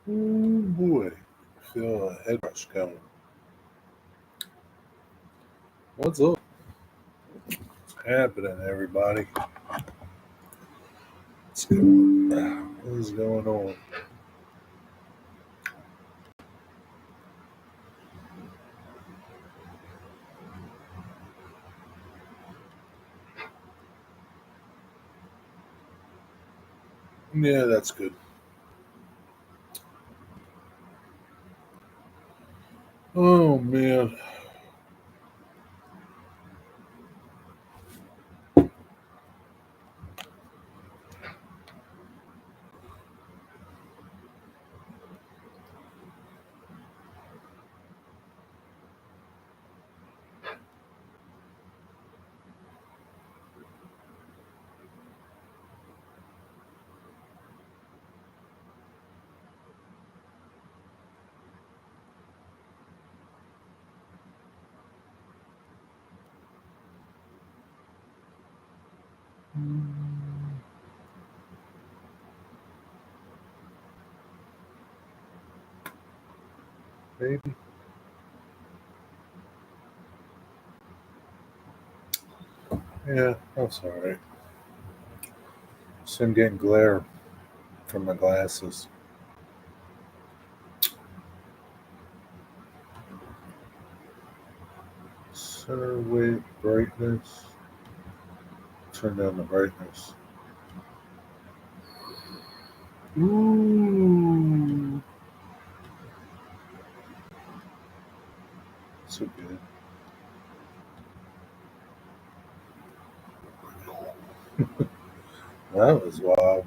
Oh boy, I feel a head rush coming. What's up? What's happening, everybody? What is going on? Yeah, that's good. Oh man. Maybe. Yeah, that's all right. So I'm getting glare from my glasses. Center weight brightness. Turn down the brightness. Ooh, so good. That was wild.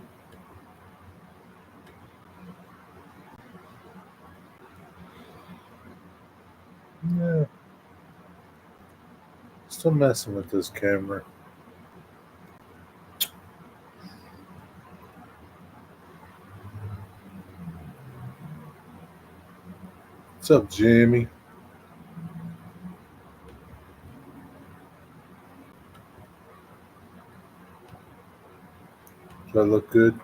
Yeah, still messing with this camera. What's up, Jamie? Do I look good?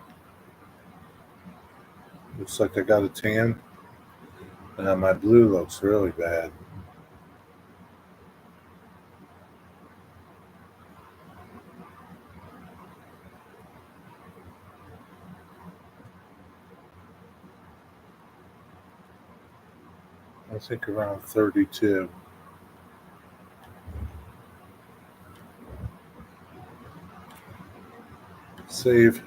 Looks like I got a tan. My blue looks really bad. I think around 32. Save.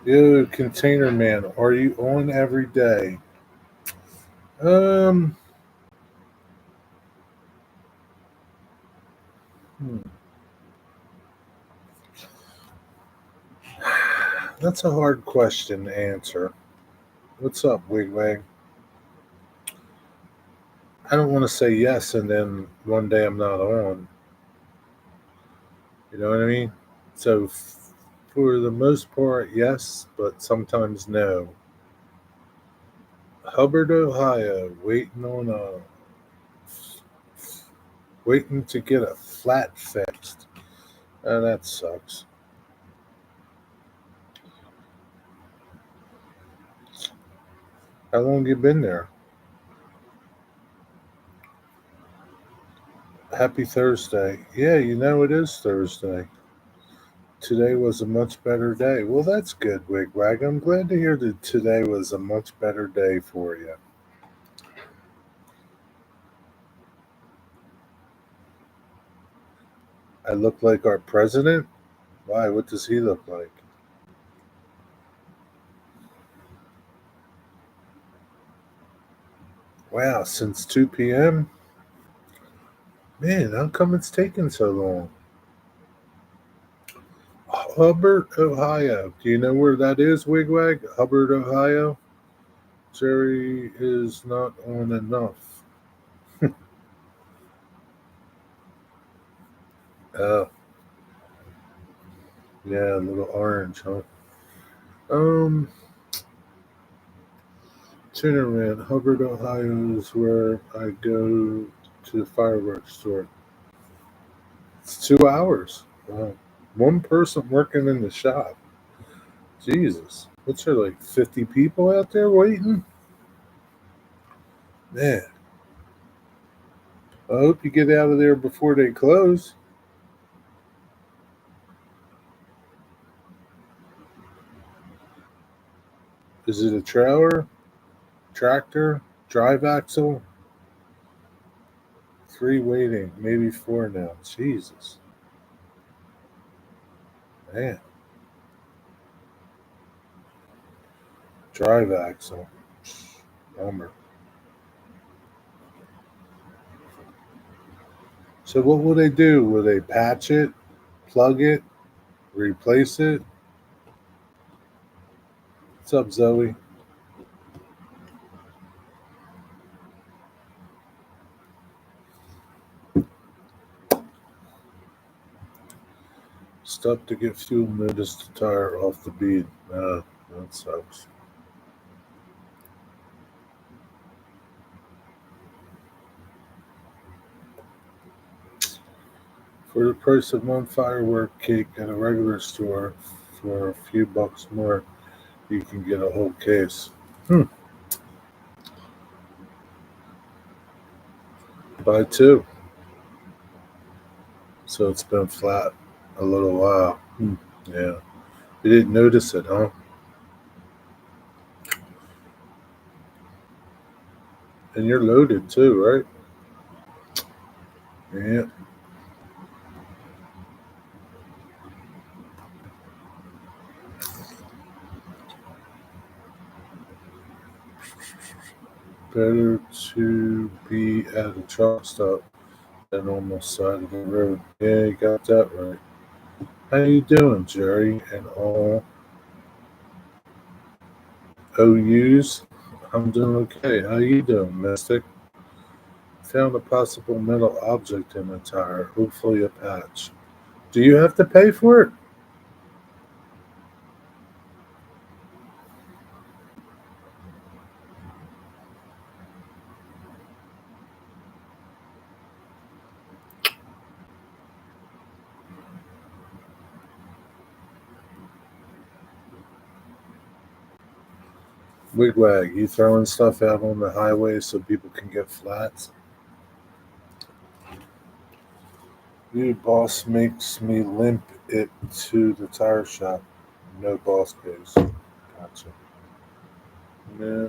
Yo, Container Man, are you on every day? Um, hmm, that's a hard question to answer. What's up, Wigwag? I don't want to say yes and then one day I'm not on. You know what I mean? So, for the most part, yes, but sometimes no. Hubbard, Ohio, waiting to get a flat fixed. That sucks. How long you been there? Happy Thursday. Yeah, it is Thursday. Today was a much better day. Well, that's good, Wigwag. I'm glad to hear that today was a much better day for you. I look like our president? Why? What does he look like? Wow, since 2 p.m.? Man, how come it's taking so long? Hubbard, Ohio. Do you know where that is, Wigwag? Hubbard, Ohio? Jerry is not on enough. Oh, yeah, a little orange, huh? Um, Tinnerman, Hubbard, Ohio is where I go to the fireworks store. It's 2 hours. Wow. One person working in the shop. Jesus. What's there, like 50 people out there waiting? Man, I hope you get out of there before they close. Is it a trailer, tractor, drive axle? Three waiting, maybe four now. Jesus. Man, drive axle. Bummer. So what will they do? Will they patch it, plug it, replace it? What's up, Zoe? Stop to get fuel, noticed the tire off the bead. That sucks. For the price of one firework cake at a regular store, for a few bucks more, you can get a whole case. Buy two. So it's been flat a little while. Yeah. You didn't notice it, huh? And you're loaded too, right? Yeah. Better to be at a truck stop than on the side of the road. Yeah, you got that right. How you doing, Jerry? And all OUs? I'm doing okay. How you doing, Mystic? Found a possible metal object in the tire. Hopefully a patch. Do you have to pay for it? Wigwag, you throwing stuff out on the highway so people can get flats? New boss makes me limp it to the tire shop. No boss pays. Gotcha. Yeah.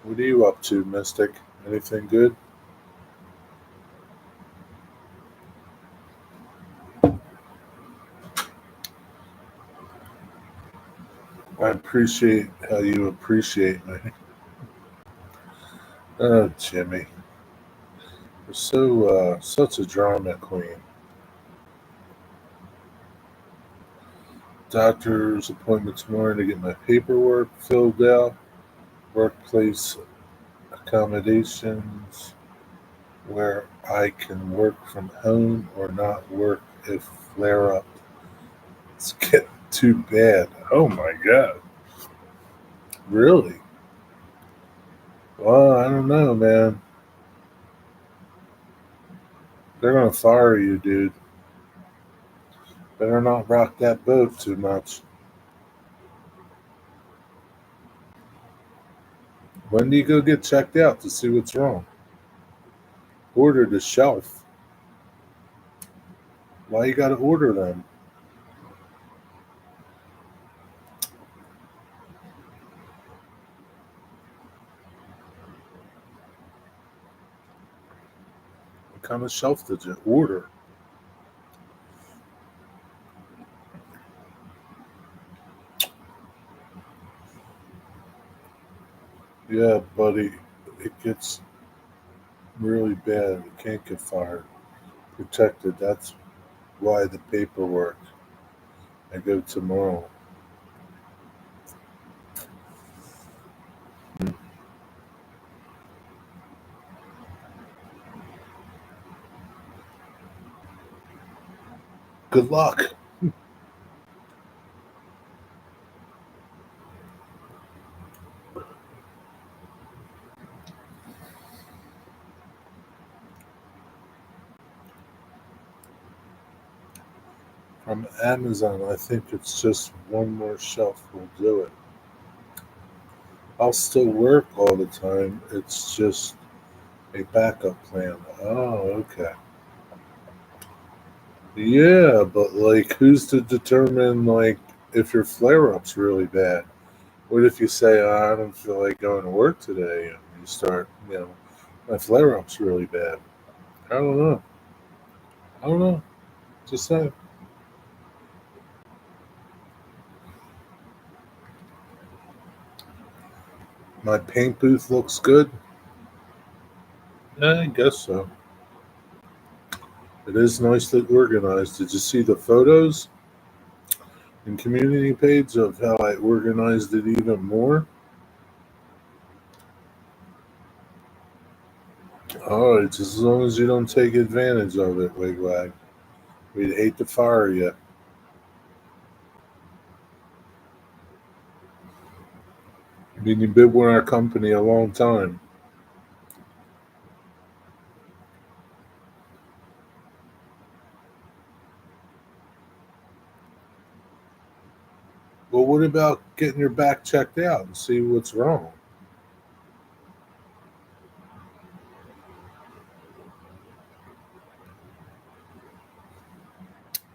What are you up to, Mystic? Anything good? I appreciate how you appreciate me. Oh, Jimmy. You're such a drama queen. Doctor's appointment tomorrow to get my paperwork filled out. Workplace accommodations where I can work from home or not work if flare up. It's getting too bad. Oh my god. Really? Well, I don't know, man. They're gonna fire you, dude. Better not rock that boat too much. When do you go get checked out to see what's wrong? Order the shelf. Why you gotta order them? What kind of shelf did you order? Yeah, buddy. It gets really bad. It can't get fired. Protected. That's why the paperwork. I go tomorrow. Good luck. From Amazon, I think it's just one more shelf will do it. I'll still work all the time. It's just a backup plan. Oh, okay. Yeah, but like, who's to determine like if your flare up's really bad? What if you say, "Oh, I don't feel like going to work today," and you start, my flare up's really bad. I don't know. I don't know. Just say my paint booth looks good. I guess so. It is nicely organized. Did you see the photos and community page of how I organized it even more? All right, just as long as you don't take advantage of it, Wigwag. We'd hate to fire you. I mean, you've been with our company a long time. Well, what about getting your back checked out and see what's wrong?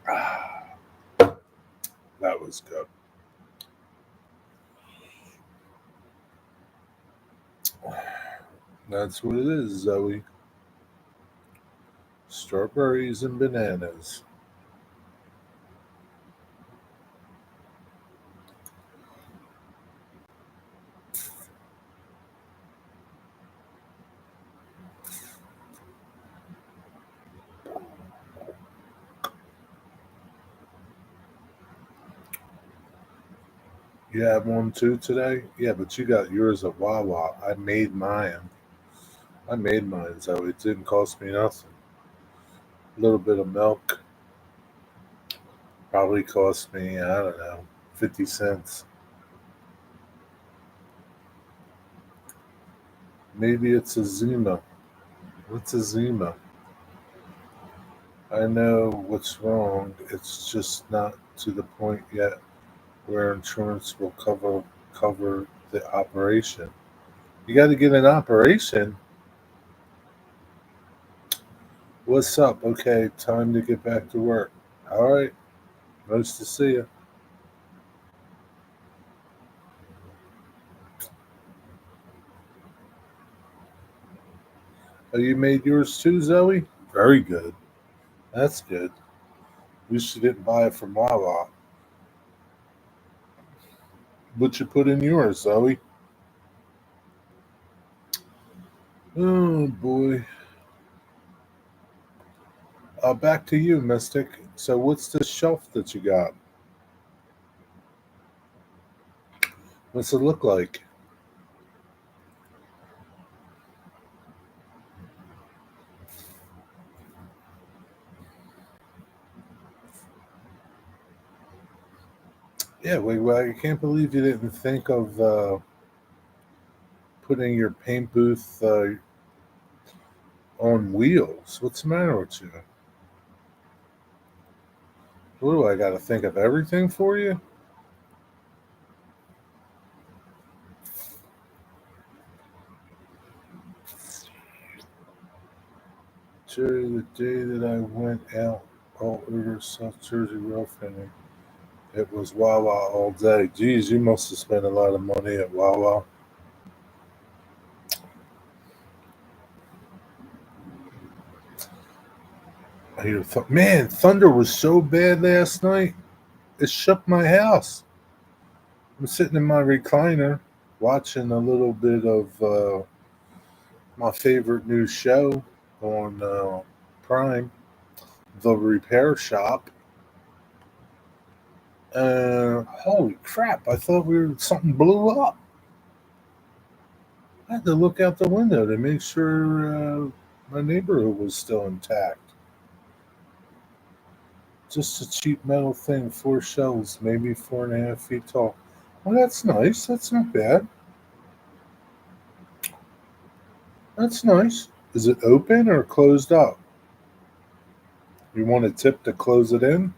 Ah, that was good. That's what it is, Zoe. Strawberries and bananas. You have one too today? Yeah, but you got yours at Wawa. I made mine. So it didn't cost me nothing. A little bit of milk probably cost me, I don't know, 50 cents. Maybe it's a Zima. What's a Zima? I know what's wrong. It's just not to the point yet where insurance will cover the operation. You got to get an operation. What's up? Okay, time to get back to work. All right, nice to see you. Oh, you made yours too, Zoe? Very good. That's good. We should didn't buy it from Wawa. What you put in yours, Zoe? Oh boy. Back to you, Mystic. So, what's the shelf that you got? What's it look like? Yeah, well, I can't believe you didn't think of putting your paint booth on wheels. What's the matter with you? What do I got to think of everything for you? Jerry, the day that I went out all over South Jersey roughing it was Wawa all day. Geez, you must have spent a lot of money at Wawa. Man, thunder was so bad last night. It shook my house. I'm sitting in my recliner watching a little bit of my favorite new show on Prime, The Repair Shop. Holy crap! I thought something blew up. I had to look out the window to make sure my neighborhood was still intact. Just a cheap metal thing, four shelves, maybe 4.5 feet tall. Well, that's nice. That's not bad. That's nice. Is it open or closed up? You want a tip to close it in?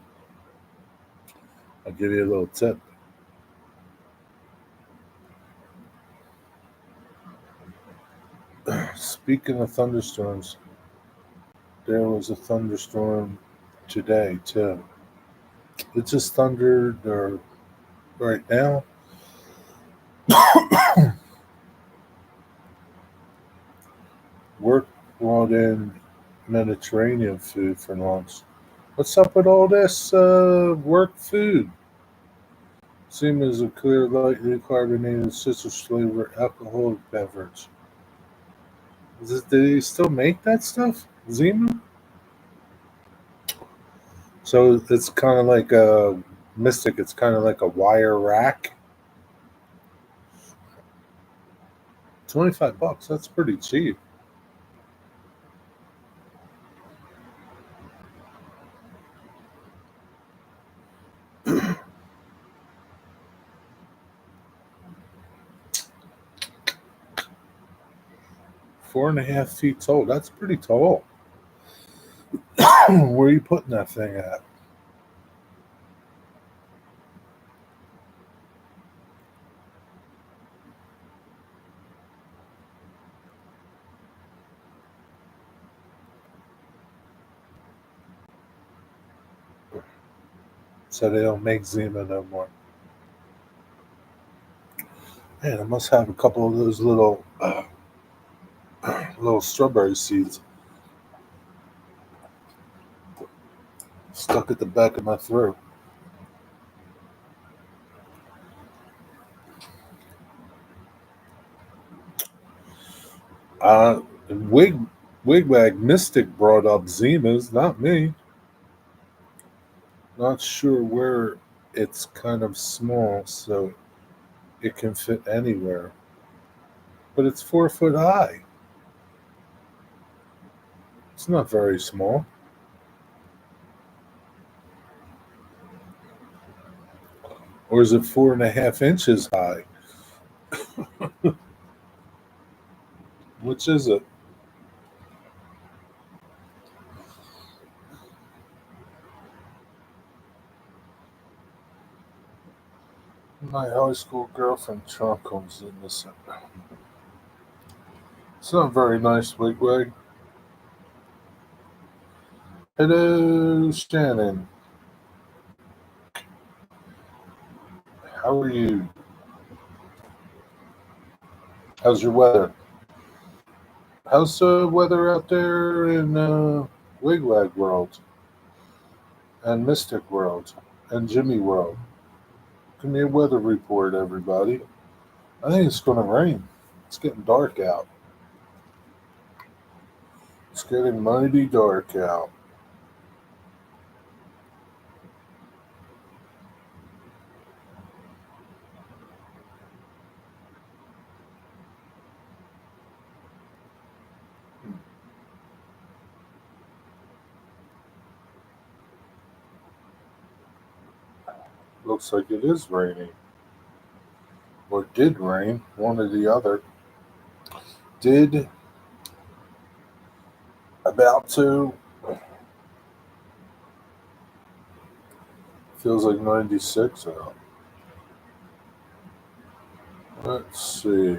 I'll give you a little tip. Speaking of thunderstorms, there was a thunderstorm today too. It just thundered right now. Work brought in Mediterranean food for lunch. What's up with all this work food? Zima is a clear, lightly carbonated, citrus flavored alcoholic beverage. Do they still make that stuff? Zima? So it's kind of like a Mystic. It's kind of like a wire rack. 25 bucks. That's pretty cheap. 4.5 feet tall. That's pretty tall. Where are you putting that thing at? So they don't make Zima no more. Man, I must have a couple of those little strawberry seeds stuck at the back of my throat. Uh, Wig Wigwag Mystic brought up Zimas, not me. Not sure where. It's kind of small, so it can fit anywhere. But it's 4 foot high. It's not very small. Or is it 4.5 inches high? Which is it? My high school girlfriend trunk comes in this. It's not very nice, Wigwag. Hello, Shannon. How are you? How's your weather? How's the weather out there in Wigwag World and Mystic World and Jimmy World? Give me a weather report, everybody. I think it's going to rain. It's getting dark out. It's getting mighty dark out. Looks like it is raining. Or did rain, one or the other. Did about to. Feels like 96 out. Let's see.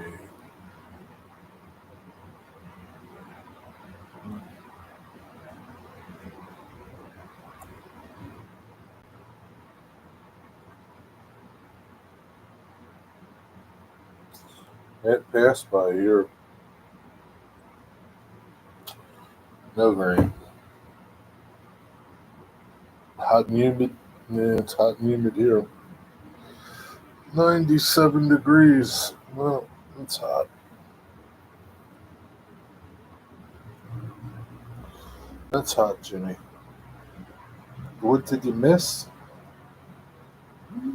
It passed by here. No rain. Hot and humid. Yeah, it's hot and humid here. 97 degrees. Well, it's hot. That's hot, Jimmy. What did you miss?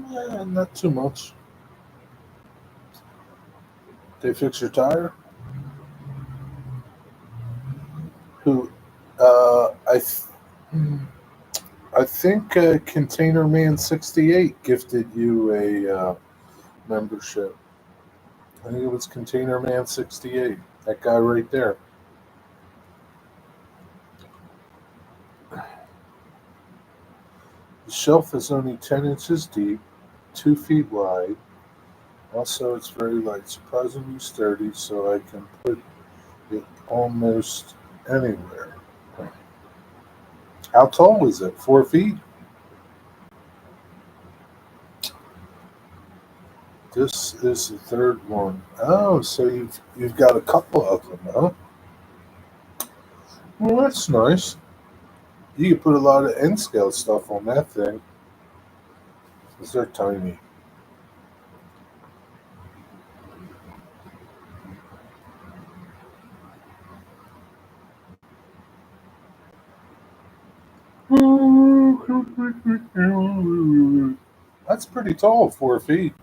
Not too much. They fix your tire? Who? Hmm, I think Container Man 68 gifted you a membership. I think it was Container Man 68. That guy right there. The shelf is only 10 inches deep, 2 feet wide. Also, it's very light, surprisingly sturdy, so I can put it almost anywhere. How tall is it? 4 feet? This is the third one. Oh, so you've got a couple of them, huh? Well, that's nice. You can put a lot of N scale stuff on that thing, 'cause they're tiny. That's pretty tall, 4 feet.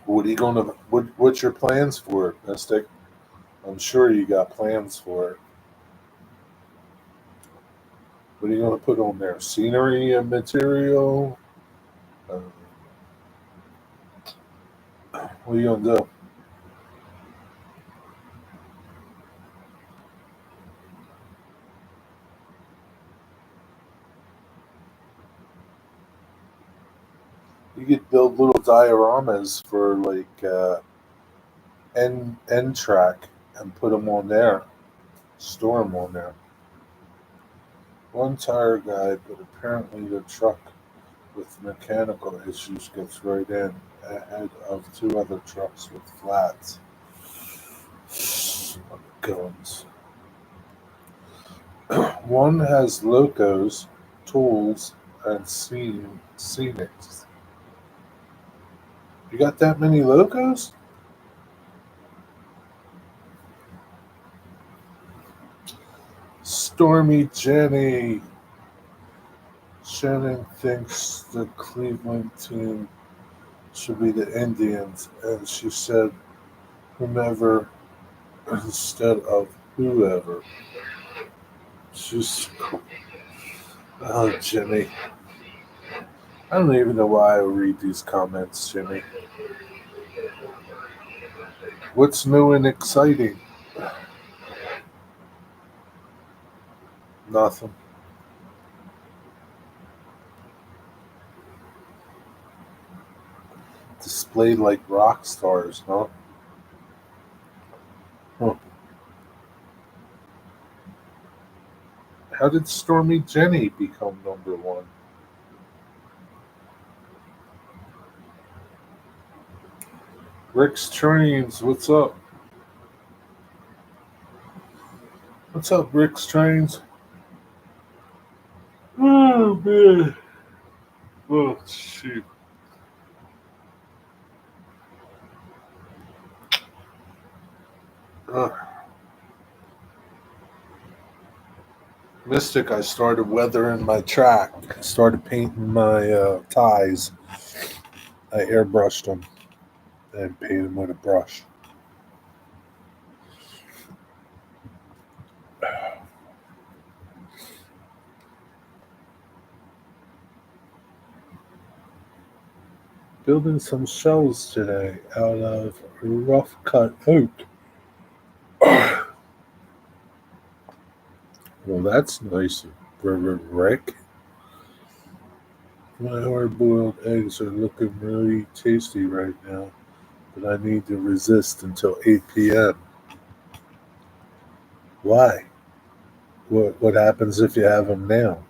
What are you going to? What's your plans for it, Mystic? I'm sure you got plans for it. What are you going to put on there? Scenery and material. Uh, what are you going to do? You could build little dioramas for like end track and put them on there. Store them on there. One tire guy, but apparently the truck with mechanical issues gets right in ahead of two other trucks with flats. Guns. One has locos, tools, and scenics. You got that many locos? Stormy Jenny. Shannon thinks the Cleveland team should be the Indians, and she said whomever instead of whoever. She's oh Jimmy. I don't even know why I read these comments, Jimmy. What's new and exciting? Nothing. Displayed like rock stars, huh? Huh. How did Stormy Jenny become number one? Rick's Trains, what's up? What's up, Rick's Trains? Oh man. Oh shoot. Uh, Mystic, I started weathering my track. Started painting my ties. I airbrushed them and painted them with a brush. Building some shells today out of rough cut oak. Well, that's nice, Rick. My hard boiled eggs are looking really tasty right now, but I need to resist until 8 p.m. Why? What happens if you have them now?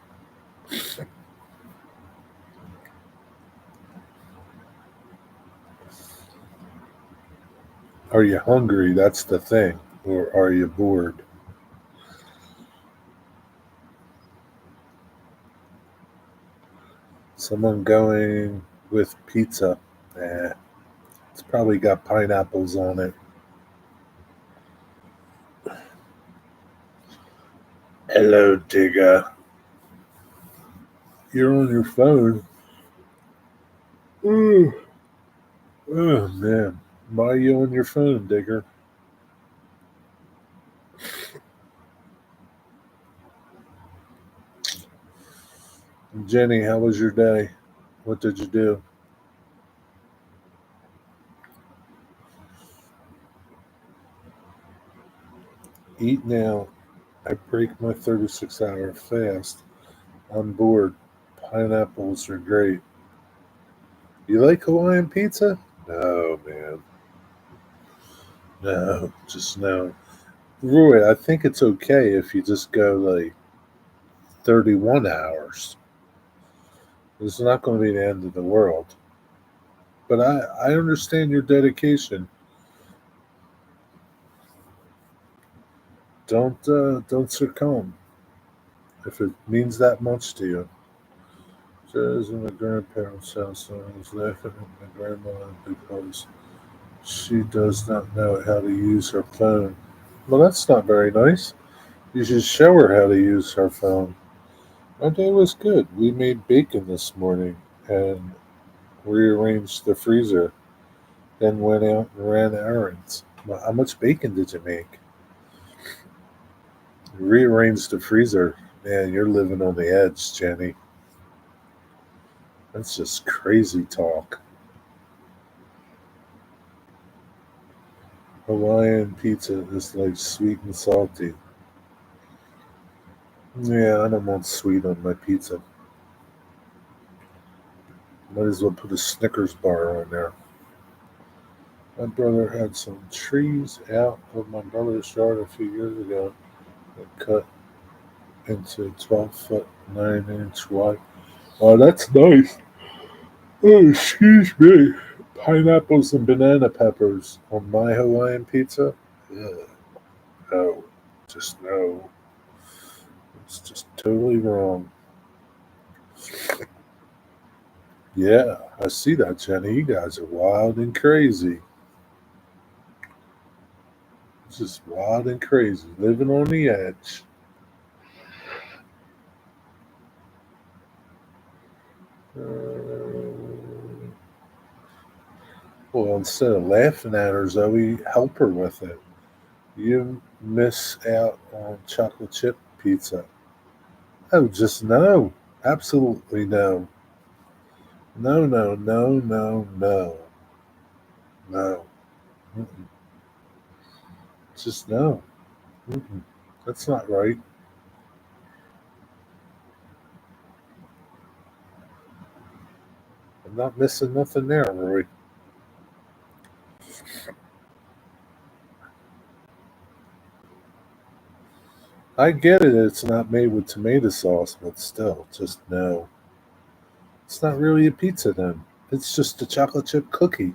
Are you hungry? That's the thing. Or are you bored? Someone going with pizza. It's probably got pineapples on it. Hello, Digger. You're on your phone. Ooh. Oh, man. Why are you on your phone, Digger? Jenny, how was your day? What did you do? Eat now. I break my 36-hour fast. On board. Pineapples are great. You like Hawaiian pizza? No, man. No, just no. Roy, I think it's okay if you just go like 31 hours. It's not going to be the end of the world. But I understand your dedication. Don't succumb if it means that much to you. Says in my grandparents' house, I was laughing at my grandma because she does not know how to use her phone. Well, that's not very nice. You should show her how to use her phone. My day was good. We made bacon this morning and rearranged the freezer, then went out and ran errands. Well, how much bacon did you make? Rearranged the freezer. Man, you're living on the edge, Jenny. That's just crazy talk. Hawaiian pizza is like sweet and salty. Yeah, I don't want sweet on my pizza. Might as well put a Snickers bar on there. My brother had some trees out of my brother's yard a few years ago that cut into 12-foot 9-inch wide. Oh, that's nice. Oh, excuse me. Pineapples and banana peppers on my Hawaiian pizza? Ugh, no, just no. It's just totally wrong. Yeah, I see that, Jenny. You guys are wild and crazy. Just wild and crazy, living on the edge. Uh, well, instead of laughing at her, Zoe, help her with it. You miss out on chocolate chip pizza. Oh, just no. Absolutely no. No, no, no, no, no. No. Mm-mm. Just no. Mm-mm. That's not right. I'm not missing nothing there, Roy. I get it, it's not made with tomato sauce, but still, just no. It's not really a pizza then. It's just a chocolate chip cookie.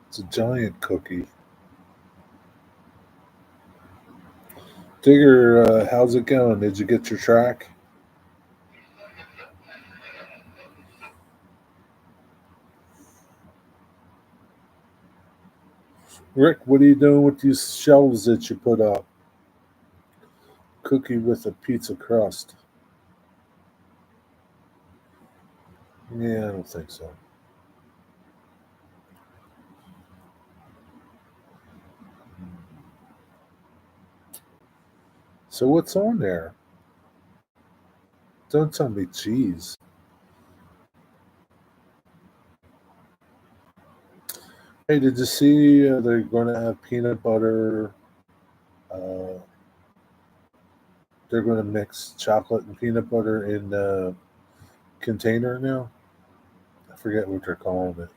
It's a giant cookie. Digger, how's it going? Did you get your track? Rick, what are you doing with these shelves that you put up? Cookie with a pizza crust. Yeah, I don't think so. So what's on there? Don't tell me cheese. Hey, did you see they're going to have peanut butter? Uh, they're going to mix chocolate and peanut butter in a container now. I forget what they're calling it.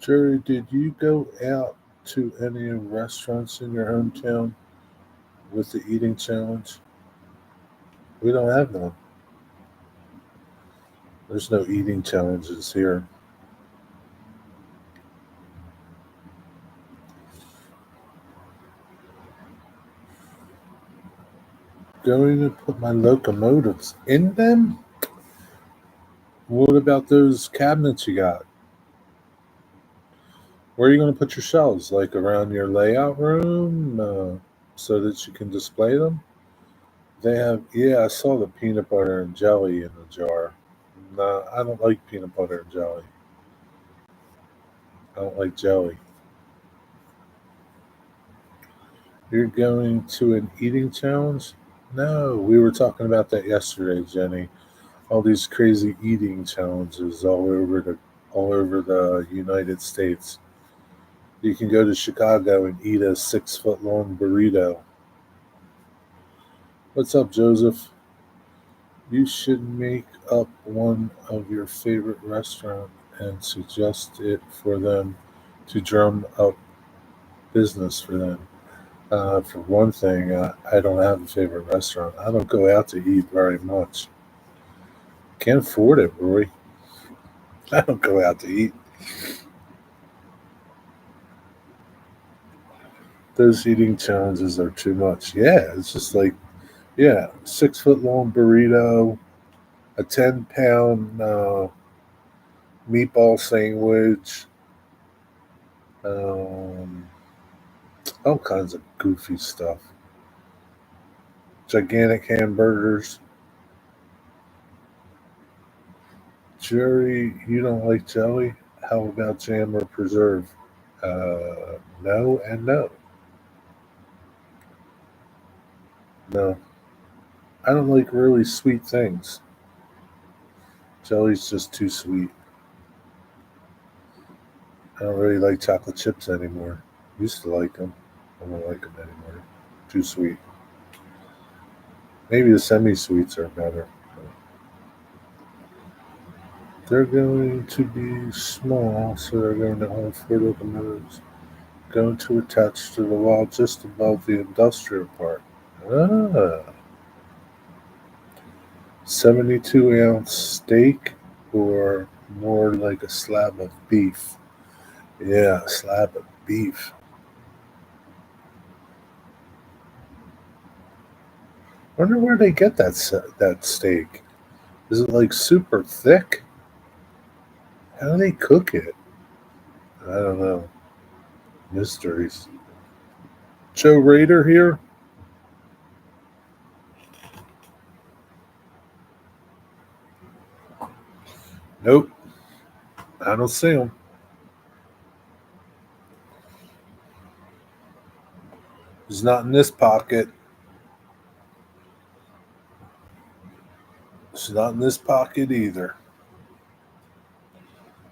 Jerry, did you go out to any restaurants in your hometown with the eating challenge? We don't have none. There's no eating challenges here. Going to put my locomotives in them? What about those cabinets you got? Where are you going to put your shelves? Like around your layout room so that you can display them? They have, yeah, I saw the peanut butter and jelly in the jar. No, I don't like peanut butter and jelly. I don't like jelly. You're going to an eating challenge? No, we were talking about that yesterday, Jenny. All these crazy eating challenges all over the United States. You can go to Chicago and eat a 6 foot long burrito. What's up, Joseph? You should make up one of your favorite restaurant and suggest it for them to drum up business for them. For one thing, I don't have a favorite restaurant. I don't go out to eat very much. Can't afford it, Roy. I don't go out to eat. Those eating challenges are too much. Yeah, it's just like, yeah, 6 foot long burrito, a 10 pound meatball sandwich, um, all kinds of goofy stuff. Gigantic hamburgers. Jerry, you don't like jelly? How about jam or preserve? No and no. No, I don't like really sweet things. Jelly's just too sweet. I don't really like chocolate chips anymore. Used to like them. I don't like them anymore. Too sweet. Maybe the semi-sweets are better. They're going to be small, so they're going to hold 4 locomotives. Going to attach to the wall just above the industrial park. Ah, 72-ounce steak or more like a slab of beef? Yeah, a slab of beef. Wonder where they get that steak. Is it like super thick? How do they cook it? I don't know. Mysteries. Joe Raider here? Nope. I don't see him. He's not in this pocket. He's not in this pocket either.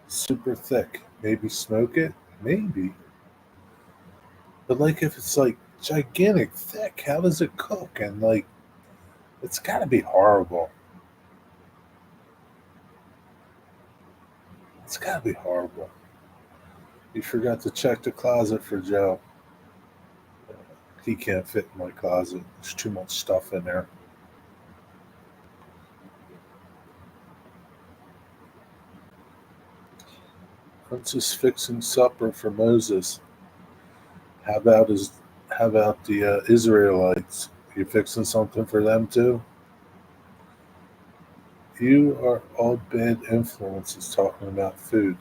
Super thick. Maybe smoke it? Maybe. But like if it's like gigantic thick, how does it cook? And like it's gotta be horrible. It's gotta be horrible. You forgot to check the closet for Joe. He can't fit in my closet. There's too much stuff in there. Princess fixing supper for Moses. How about his? How about the Israelites? You fixing something for them too? You are all bad influences talking about food.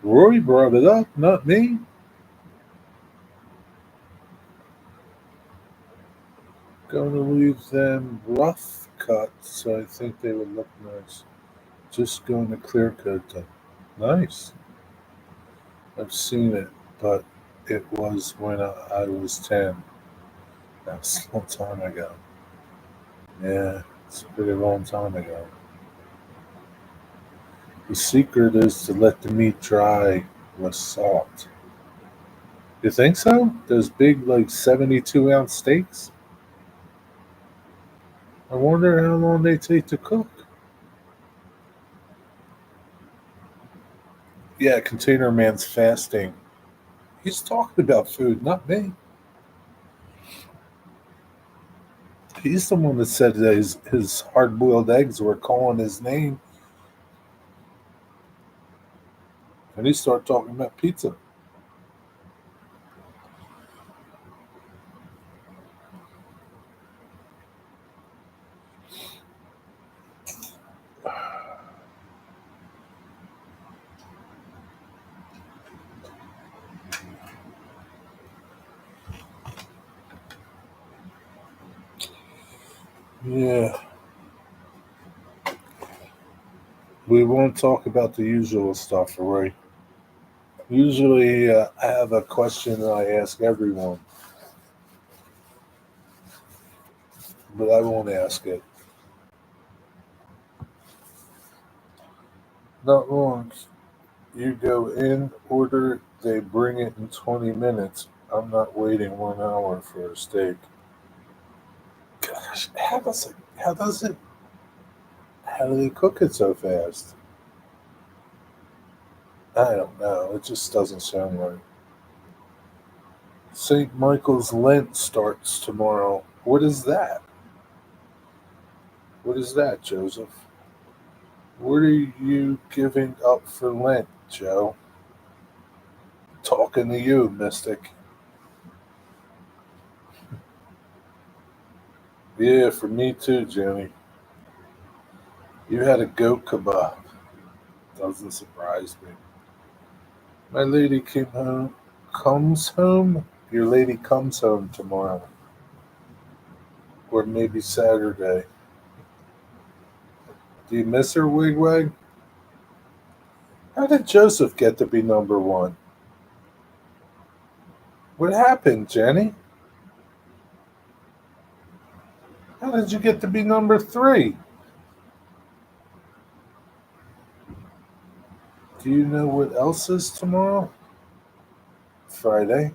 Rory brought it up, not me. Going to leave them rough cut, so I think they would look nice. Just going to clear coat them. Nice. I've seen it, but it was when I was 10. That's a long time ago. Yeah, it's a pretty long time ago. The secret is to let the meat dry with salt. You think so? Those big, like 72-ounce steaks? I wonder how long they take to cook. Yeah, Container Man's fasting. He's talking about food, not me. He's the one that said that his hard boiled eggs were calling his name, and he started talking about pizza. Yeah, we won't talk about the usual stuff, Roy. Usually, I have a question that I ask everyone, but I won't ask it. Not long. You go in, order, they bring it in 20 minutes. I'm not waiting 1 hour for a steak. Gosh, how do they cook it so fast? I don't know. It just doesn't sound right. St. Michael's Lent starts tomorrow. What is that? What is that, Joseph? What are you giving up for Lent, Joe? Talking to you, Mystic. Yeah, for me too, Jenny. You had a goat kebab. Doesn't surprise me. My lady came home. Comes home? Your lady comes home tomorrow. Or maybe Saturday. Do you miss her, Wigwag? How did Joseph get to be number one? What happened, Jenny? How did you get to be number three? Do you know what else is tomorrow? Friday.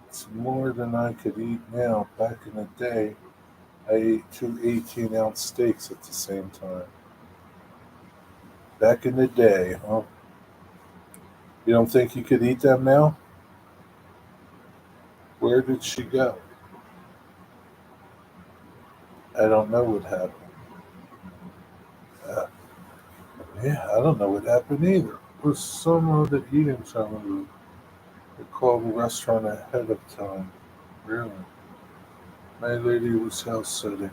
It's more than I could eat now. Back in the day, I ate two 18-ounce steaks at the same time. Back in the day, huh? You don't think you could eat them now? Where did she go? I don't know what happened. Uh, yeah, I don't know what happened either. It was some other eating center. They called the restaurant ahead of time. Really? My lady was house sitting.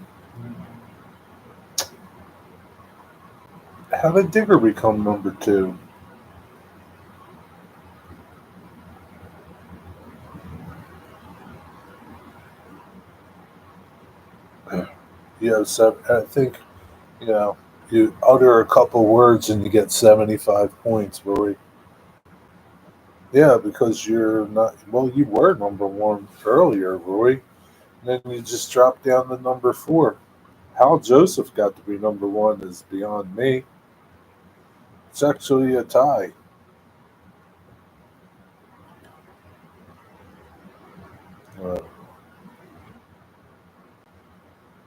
How did Digger become number two? Yeah, so I think you know you utter a couple words and you get 75 points, Roy. Yeah, because you're not. Well, you were number one earlier, Roy. And then you just dropped down to number four. How Joseph got to be number one is beyond me. It's actually a tie. Uh,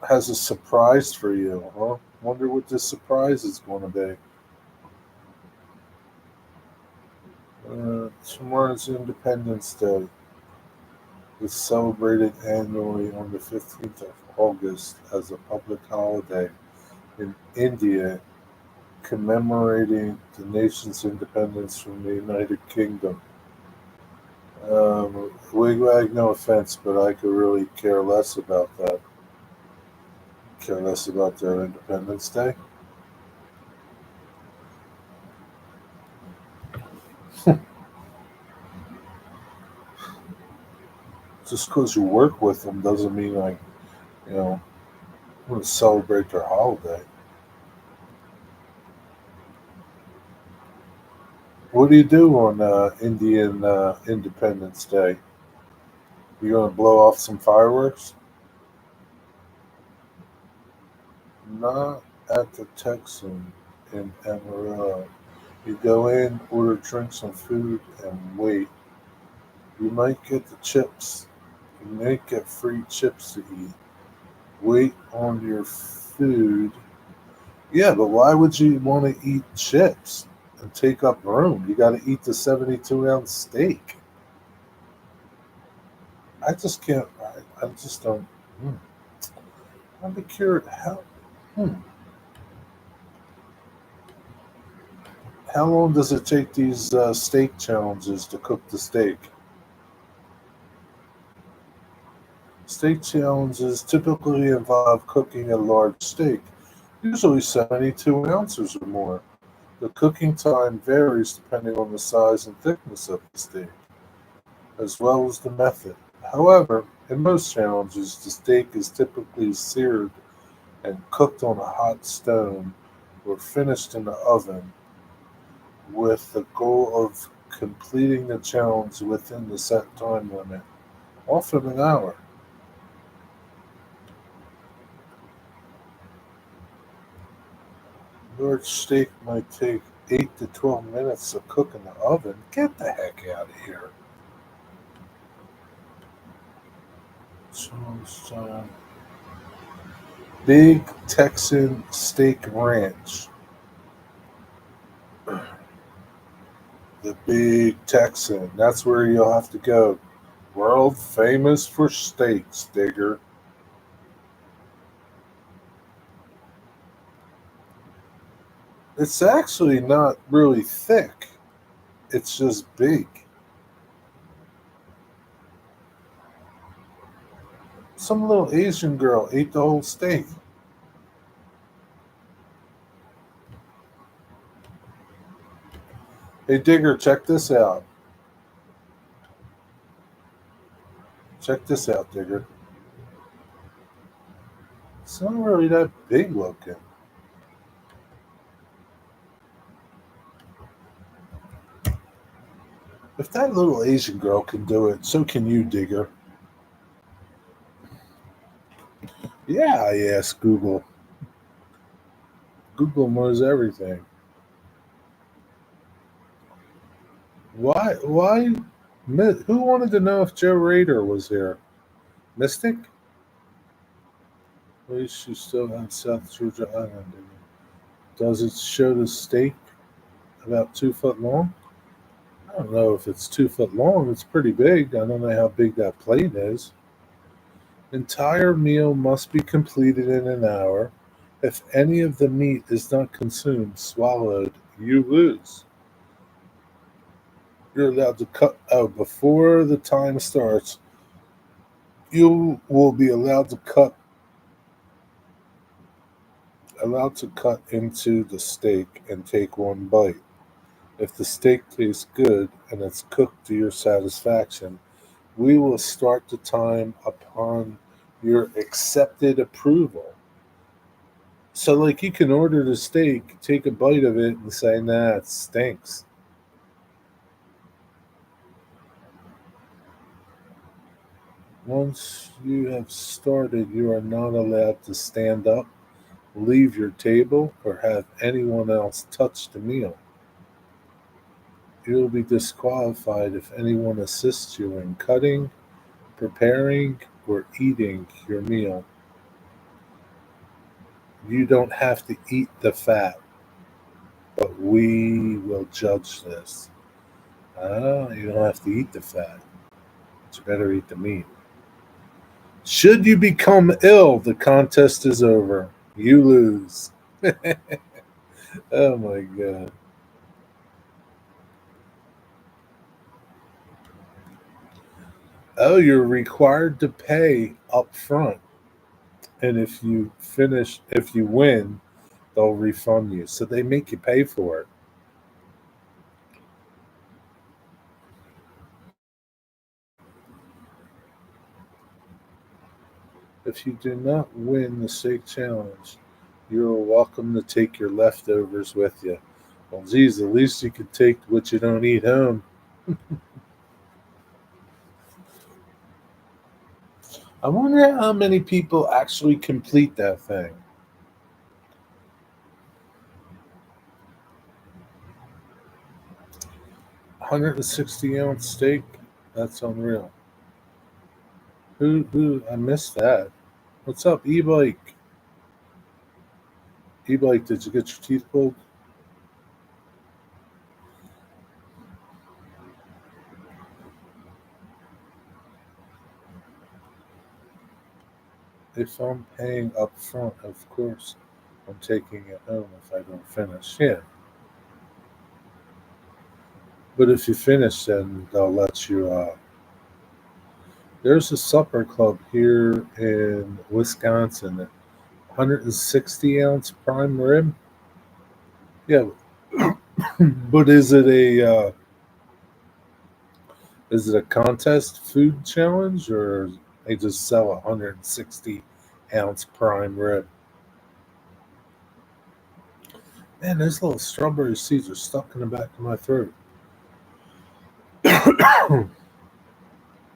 has a surprise for you, huh? Wonder what this surprise is going to be. Tomorrow's Independence Day. It's celebrated annually on the 15th of August as a public holiday in India, commemorating the nation's independence from the United Kingdom. Wigwag, no offense, but I could really care less about that. Care less about their Independence Day. Just because you work with them doesn't mean you know, want to celebrate their holiday. What do you do on Indian Independence Day? You gonna blow off some fireworks? Not at the Texan in Amarillo. You go in, order drinks and food, and wait. You might get the chips. You might get free chips to eat. Wait on your food. Yeah, but why would you want to eat chips and take up room? You got to eat the 72-ounce steak. I just can't. I just don't. Hmm. I'm be curious. Hmm, how long does it take these steak challenges to cook the steak? Steak challenges typically involve cooking a large steak, usually 72 ounces or more. The cooking time varies depending on the size and thickness of the steak, as well as the method. However, in most challenges, the steak is typically seared and cooked on a hot stone or finished in the oven with the goal of completing the challenge within the set time limit, often an hour. Large steak might take 8 to 12 minutes to cook in the oven. Get the heck out of here. So, Big Texan Steak Ranch. The Big Texan. That's where you'll have to go. World famous for steaks, Digger. It's actually not really thick. It's just big. Some little Asian girl ate the whole steak. Hey, Digger, check this out. Check this out, Digger. It's not really that big looking. If that little Asian girl can do it, so can you, Digger. Yeah, I asked Google. Google knows everything. Why? Why? Who wanted to know if Joe Rader was here? Mystic? At least you still have South Georgia Island. Does it show the steak about 2 foot long? I don't know if it's 2 foot long. It's pretty big. I don't know how big that plate is. Entire meal must be completed in an hour. If any of the meat is not consumed, swallowed, you lose. You're allowed to cut out before the time starts. You will be allowed to cut into the steak and take one bite. If the steak tastes good and it's cooked to your satisfaction, we will start the time upon your accepted approval. So, like, you can order the steak, take a bite of it, and say, "Nah, it stinks." Once you have started, you are not allowed to stand up, leave your table, or have anyone else touch the meal. You will be disqualified if anyone assists you in cutting, preparing, or eating your meal. You don't have to eat the fat, but we will judge this. Ah, you don't have to eat the fat, but you better eat the meat. Should you become ill, the contest is over. You lose. Oh my god. Oh, you're required to pay up front. And if you win, they'll refund you. So they make you pay for it. If you do not win the steak challenge, you're welcome to take your leftovers with you. Well, geez, at least you can take what you don't eat home. I wonder how many people actually complete that thing. 160-ounce steak? That's unreal. Who? I missed that. What's up, e-bike? E-bike, did you get your teeth pulled? If I'm paying up front, of course, I'm taking it home if I don't finish. Yeah, but if you finish, then they'll let you. There's a supper club here in Wisconsin. 160-ounce prime rib. Yeah, but is it a contest food challenge or they just sell 160-ounce prime rib? Man, those little strawberry seeds are stuck in the back of my throat.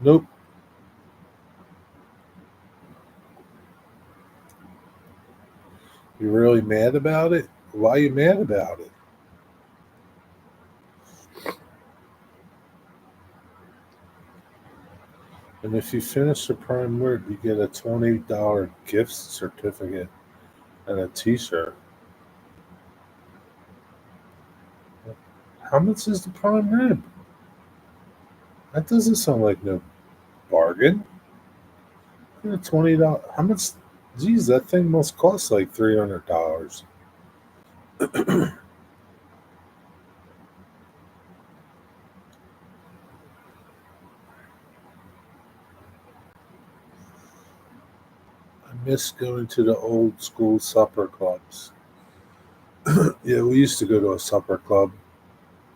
Nope. You really mad about it? Why are you mad about it? And if you finish the prime rib, you get a $20 gift certificate and a T-shirt. How much is the prime rib? That doesn't sound like no bargain. $20. How much? Geez, that thing must cost like $300. I miss going to the old school supper clubs. Yeah, we used to go to a supper club.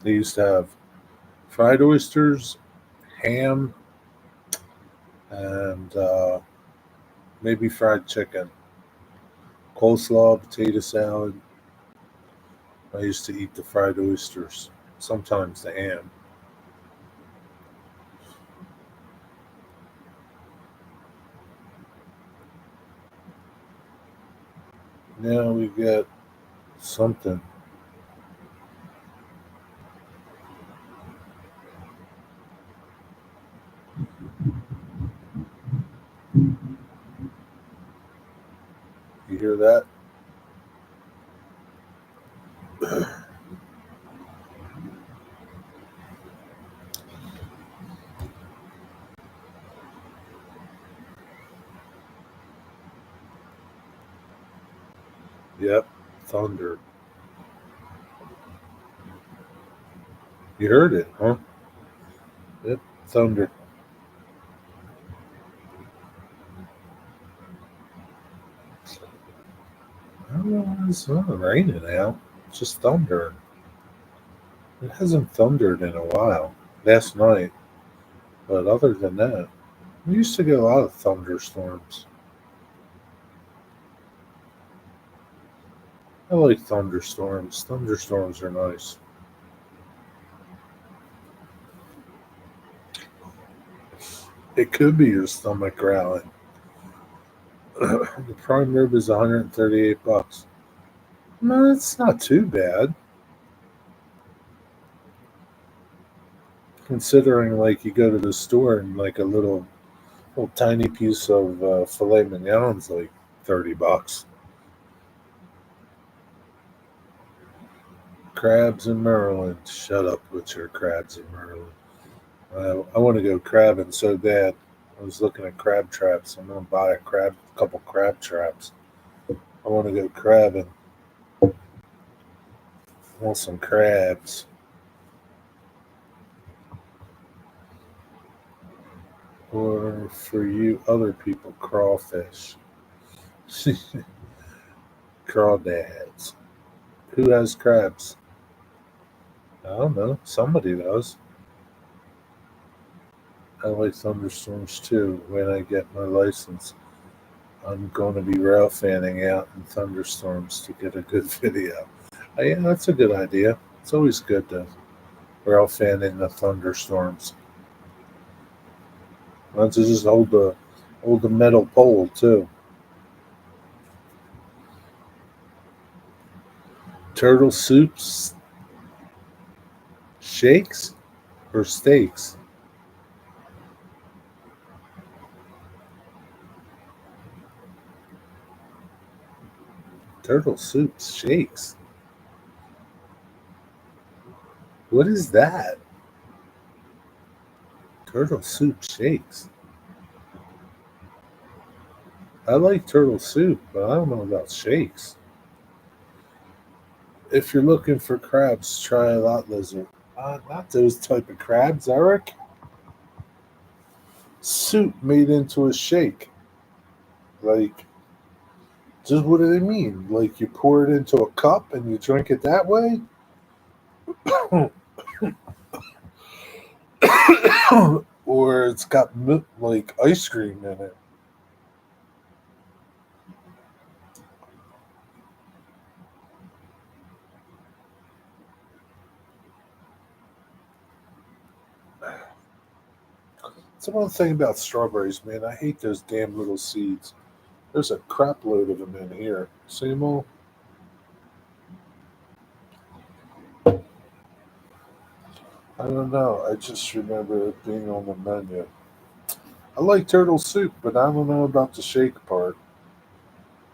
They used to have fried oysters, ham, and maybe fried chicken, coleslaw, potato salad. I used to eat the fried oysters, sometimes the ham. Now we get something. You hear that? Yep, thunder. You heard it, huh? Yep, thunder. I don't know, it's not raining out. It's just thunder. It hasn't thundered in a while. Last night, but other than that, we used to get a lot of thunderstorms. I like thunderstorms. Thunderstorms are nice. It could be your stomach growling. The prime rib is 138 bucks. No, it's not too bad. Considering like you go to the store and like a little tiny piece of filet mignon's like 30 bucks. Crabs in Maryland. Shut up with your crabs in Maryland. I want to go crabbing so bad. I was looking at crab traps. I'm gonna buy couple crab traps. I want to go crabbing. I want some crabs. Or for you other people, crawfish. Crawdads. Who has crabs? I don't know. Somebody does. I like thunderstorms too. When I get my license, I'm going to be rail fanning out in thunderstorms to get a good video. Yeah, that's a good idea. It's always good to rail fan in the thunderstorms. Let's just hold the metal pole too. Turtle soups, shakes, or steaks. Turtle soups, shakes. What is that? Turtle soup shakes. I like turtle soup, but I don't know about shakes. If you're looking for crabs, try a lot lizard. Not those type of crabs, Eric. Soup made into a shake. Like, just what do they mean? Like you pour it into a cup and you drink it that way? Or it's got like ice cream in it. That's one thing about strawberries, man. I hate those damn little seeds. There's a crap load of them in here. See them all? I don't know. I just remember it being on the menu. I like turtle soup, but I don't know about the shake part.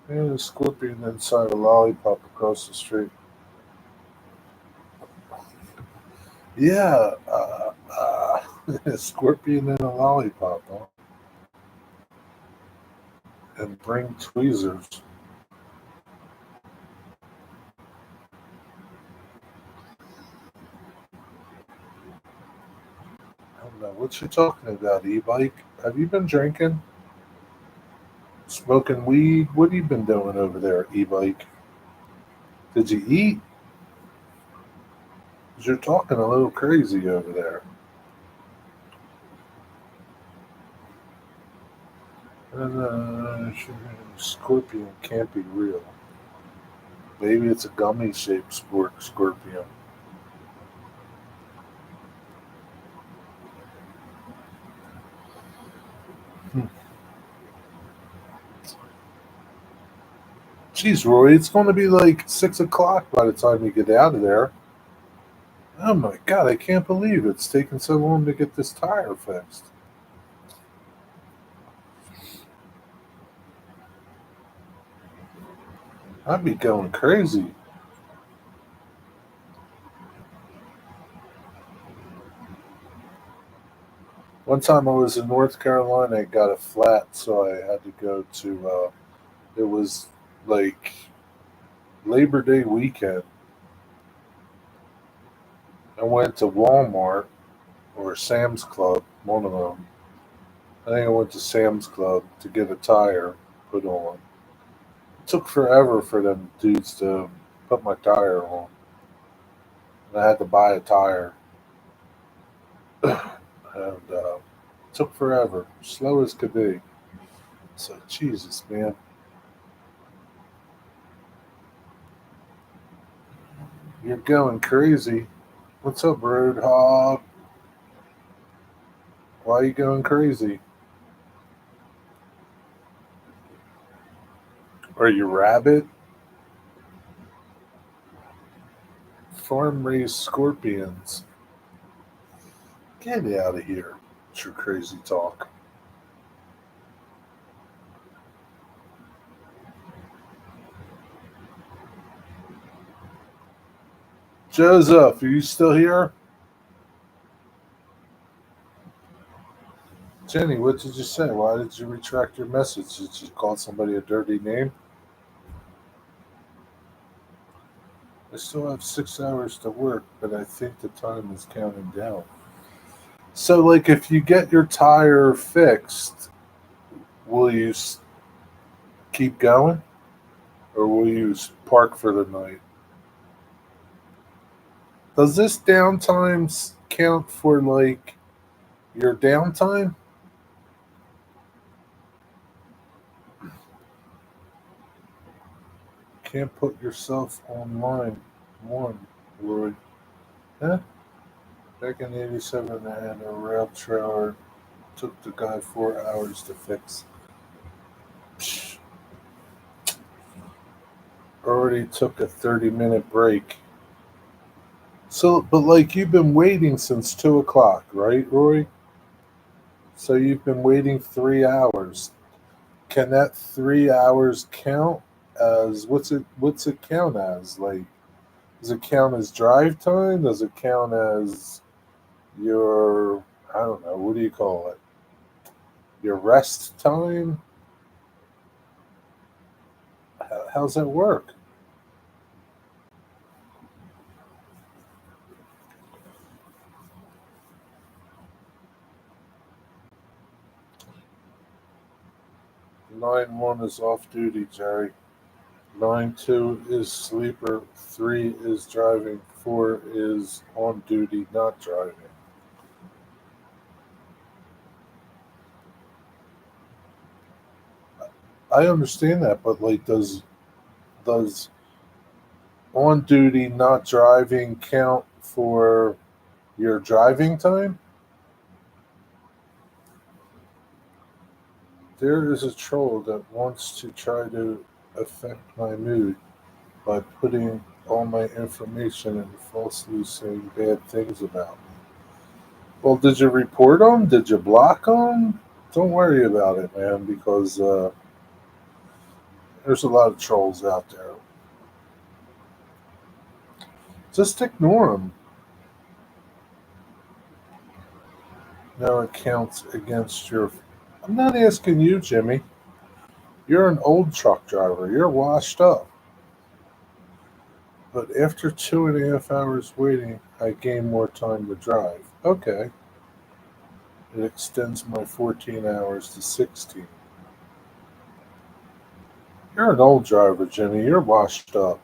And a scorpion inside a lollipop across the street. Yeah, a scorpion in a lollipop, huh? And bring tweezers. I don't know what you talking about, e-bike. Have you been drinking, smoking weed? What have you been doing over there, e-bike? Did you eat? 'Cause you're talking a little crazy over there. And scorpion can't be real. Maybe it's a gummy shaped scorpion. Hmm. Jeez, Roy, it's going to be like 6 o'clock by the time you get out of there. Oh my god, I can't believe it's taken so long to get this tire fixed. I'd be going crazy. One time I was in North Carolina, I got a flat, so I had to go to, it was like Labor Day weekend. I went to Walmart or Sam's Club, one of them. I think I went to Sam's Club to get a tire put on. It took forever for them dudes to put my tire on. And I had to buy a tire. And it took forever, slow as could be. So, Jesus, man. You're going crazy. What's up, Roadhog? Why are you going crazy? Are you rabid? Farm raised scorpions. Get out of here. It's your crazy talk. Joseph, are you still here? Jenny, what did you say? Why did you retract your message? Did you call somebody a dirty name? I still have 6 hours to work, but I think the time is counting down. So, like, if you get your tire fixed, will you keep going, or will you park for the night? Does this downtime count for like your downtime? Can't put yourself online. One, Lord. Huh? Back in '87, I had a rail trailer. Took the guy 4 hours to fix. Psh, already took a 30-minute break. So, but like you've been waiting since 2 o'clock, right, Roy? So you've been waiting 3 hours. Can that 3 hours count as What's it count as? Like, does it count as drive time? Does it count as your, I don't know, what do you call it? Your rest time? How's that work? Line one is off duty, Jerry. Line two is sleeper. Three is driving. Four is on duty, not driving. I understand that, but like, does on duty, not driving count for your driving time? There is a troll that wants to try to affect my mood by putting all my information and falsely saying bad things about me. Well, did you report them? Did you block them? Don't worry about it, man, because there's a lot of trolls out there. Just ignore them. No accounts against your. I'm not asking you, Jimmy. You're an old truck driver. You're washed up. But after 2.5 hours waiting, I gain more time to drive. Okay. It extends my 14 hours to 16. You're an old driver, Jimmy. You're washed up.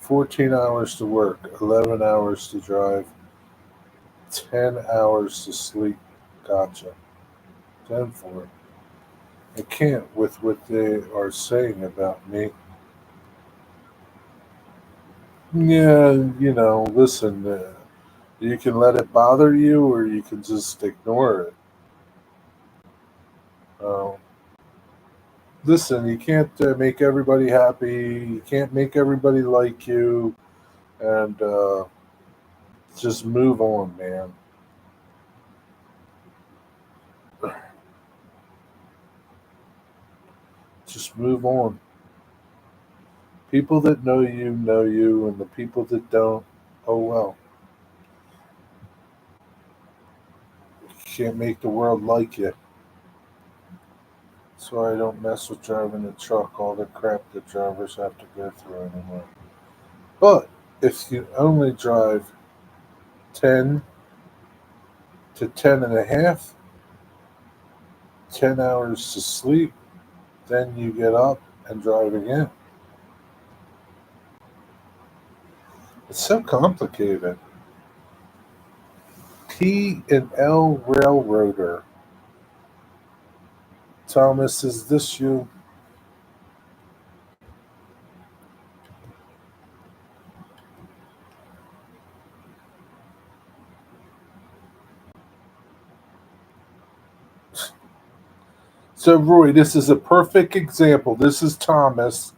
14 hours to work, 11 hours to drive, 10 hours to sleep. Gotcha. 10 for it. I can't with what they are saying about me. Yeah, listen, you can let it bother you or you can just ignore it. Uh, Listen, you can't make everybody happy. You can't make everybody like you. And just move on, man. Just move on. People that know you, and the people that don't, oh well. You can't make the world like you. That's why I don't mess with driving a truck, all the crap that drivers have to go through anymore. But if you only drive 10 to 10 and a half, 10 hours to sleep, then you get up and drive again. It's so complicated. P and L Railroader. Thomas, is this you? So, Roy, this is a perfect example. This is Thomas,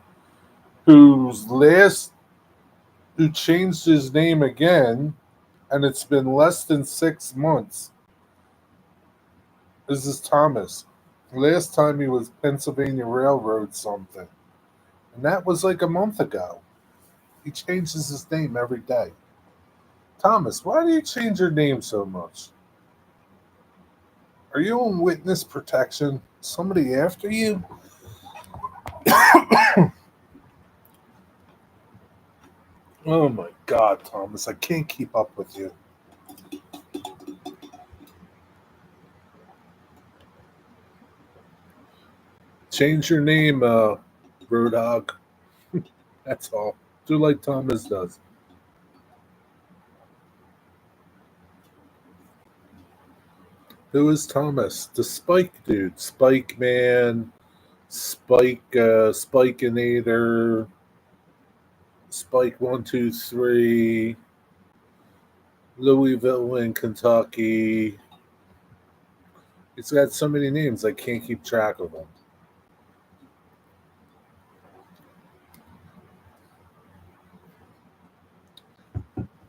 whose last, who changed his name again, and it's been less than 6 months. This is Thomas. Last time he was Pennsylvania Railroad something, and that was like a month ago. He changes his name every day. Thomas, why do you change your name so much? Are you on witness protection? Somebody after you? Oh my God, Thomas, I can't keep up with you. Change your name, Roadhog. That's all. Do like Thomas does. Who is Thomas? The Spike dude. Spike Man, Spikeinator, Spike 123, Louisville in Kentucky. It's got so many names I can't keep track of them.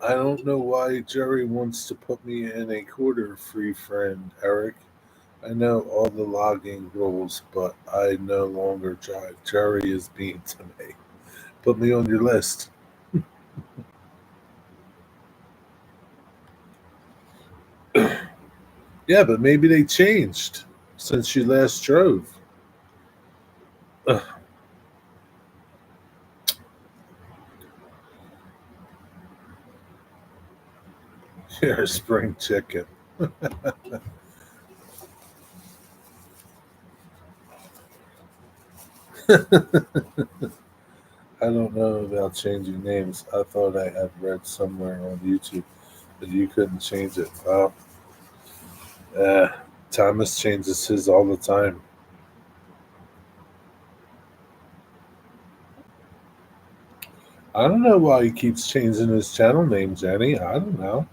I don't know why Jerry wants to put me in a quarter free friend, Eric. I know all the logging rules, but I no longer drive. Jerry is mean to me. Put me on your list. Yeah, but maybe they changed since you last drove. Ugh, you're a spring chicken. I don't know about changing names. I thought I had read somewhere on YouTube that you couldn't change it. Well, uh, Thomas changes his all the time. I don't know why he keeps changing his channel name, Jenny. I don't know.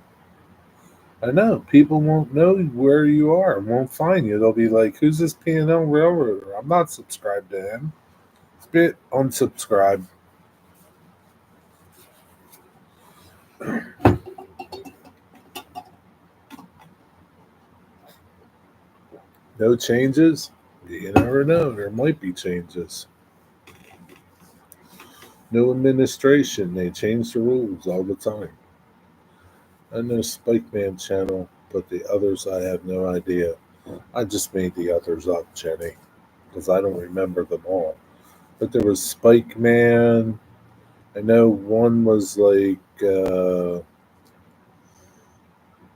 I know people won't know where you are, won't find you. They'll be like, "Who's this P&L railroader? I'm not subscribed to him." Bit unsubscribe. No changes. You never know. There might be changes. No administration. They change the rules all the time. I know Spike Man channel, but the others I have no idea. I just made the others up, Jenny, because I don't remember them all. But there was Spike Man. I know one was like for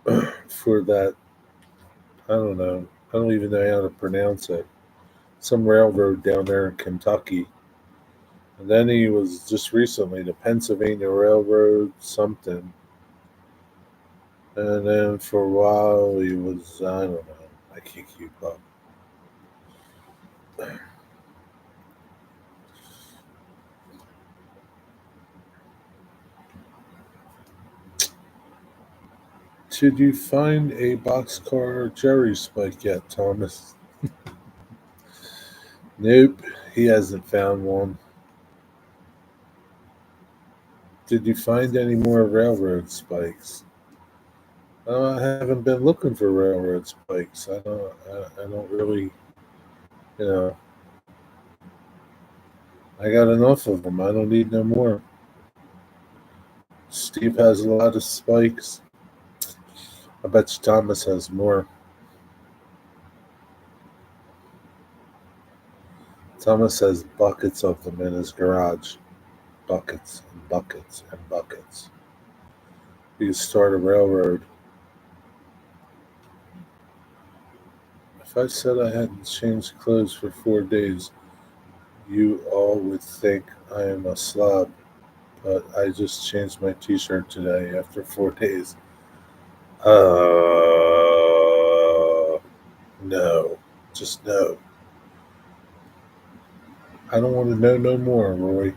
that. I don't know. I don't even know how to pronounce it. Some railroad down there in Kentucky. And then he was just recently the Pennsylvania Railroad something. And then for a while he was, I don't know. I can't keep up. Did you find a boxcar Jerry Spike yet, Thomas? Nope, he hasn't found one. Did you find any more railroad spikes? I haven't been looking for railroad spikes. I don't really, you know, I got enough of them. I don't need no more. Steve has a lot of spikes. I bet you Thomas has more. Thomas has buckets of them in his garage. Buckets and buckets and buckets. You could start a railroad. If I said I hadn't changed clothes for 4 days, you all would think I am a slob. But I just changed my T-shirt today after 4 days. No, just no. I don't want to know no more, Roy.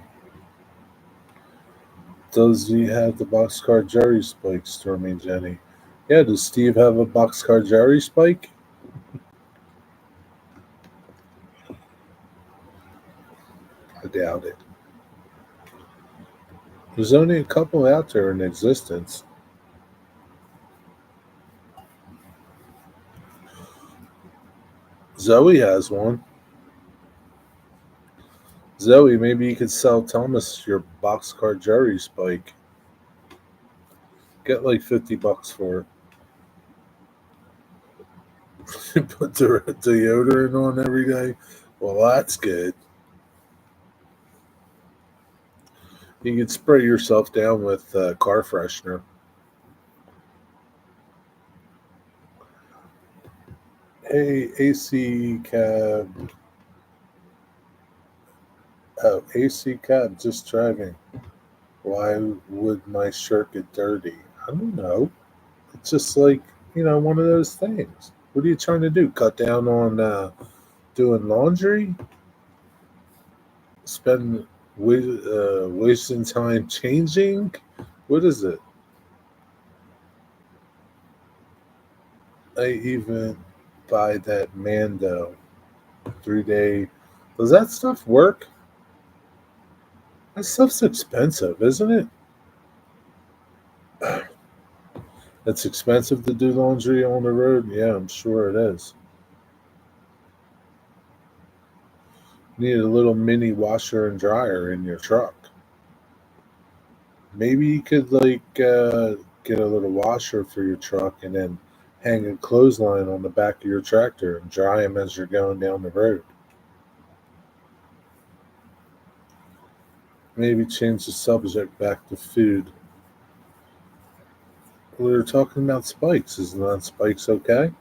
Does he have the boxcar Jerry spike, Stormy Jenny? Yeah, does Steve have a boxcar Jerry spike? I doubt it. There's only a couple out there in existence. Zoe has one. Zoe, maybe you could sell Thomas your boxcar Jerry spike. Get like $50 for it. Put the deodorant on every day. Well, that's good. You can spray yourself down with car freshener. Hey, AC cab. Oh, AC cab, just driving. Why would my shirt get dirty? I don't know. It's just like, one of those things. What are you trying to do? Cut down on doing laundry? Spend wasting time changing? What is it? I even buy that Mando 3 day. Does that stuff work? That stuff's expensive, isn't it? It's expensive to do laundry on the road. Yeah, I'm sure it is. You need a little mini washer and dryer in your truck. Maybe you could get a little washer for your truck and then hang a clothesline on the back of your tractor and dry them as you're going down the road. Maybe change the subject back to food. We were talking about spikes. Is not spikes okay?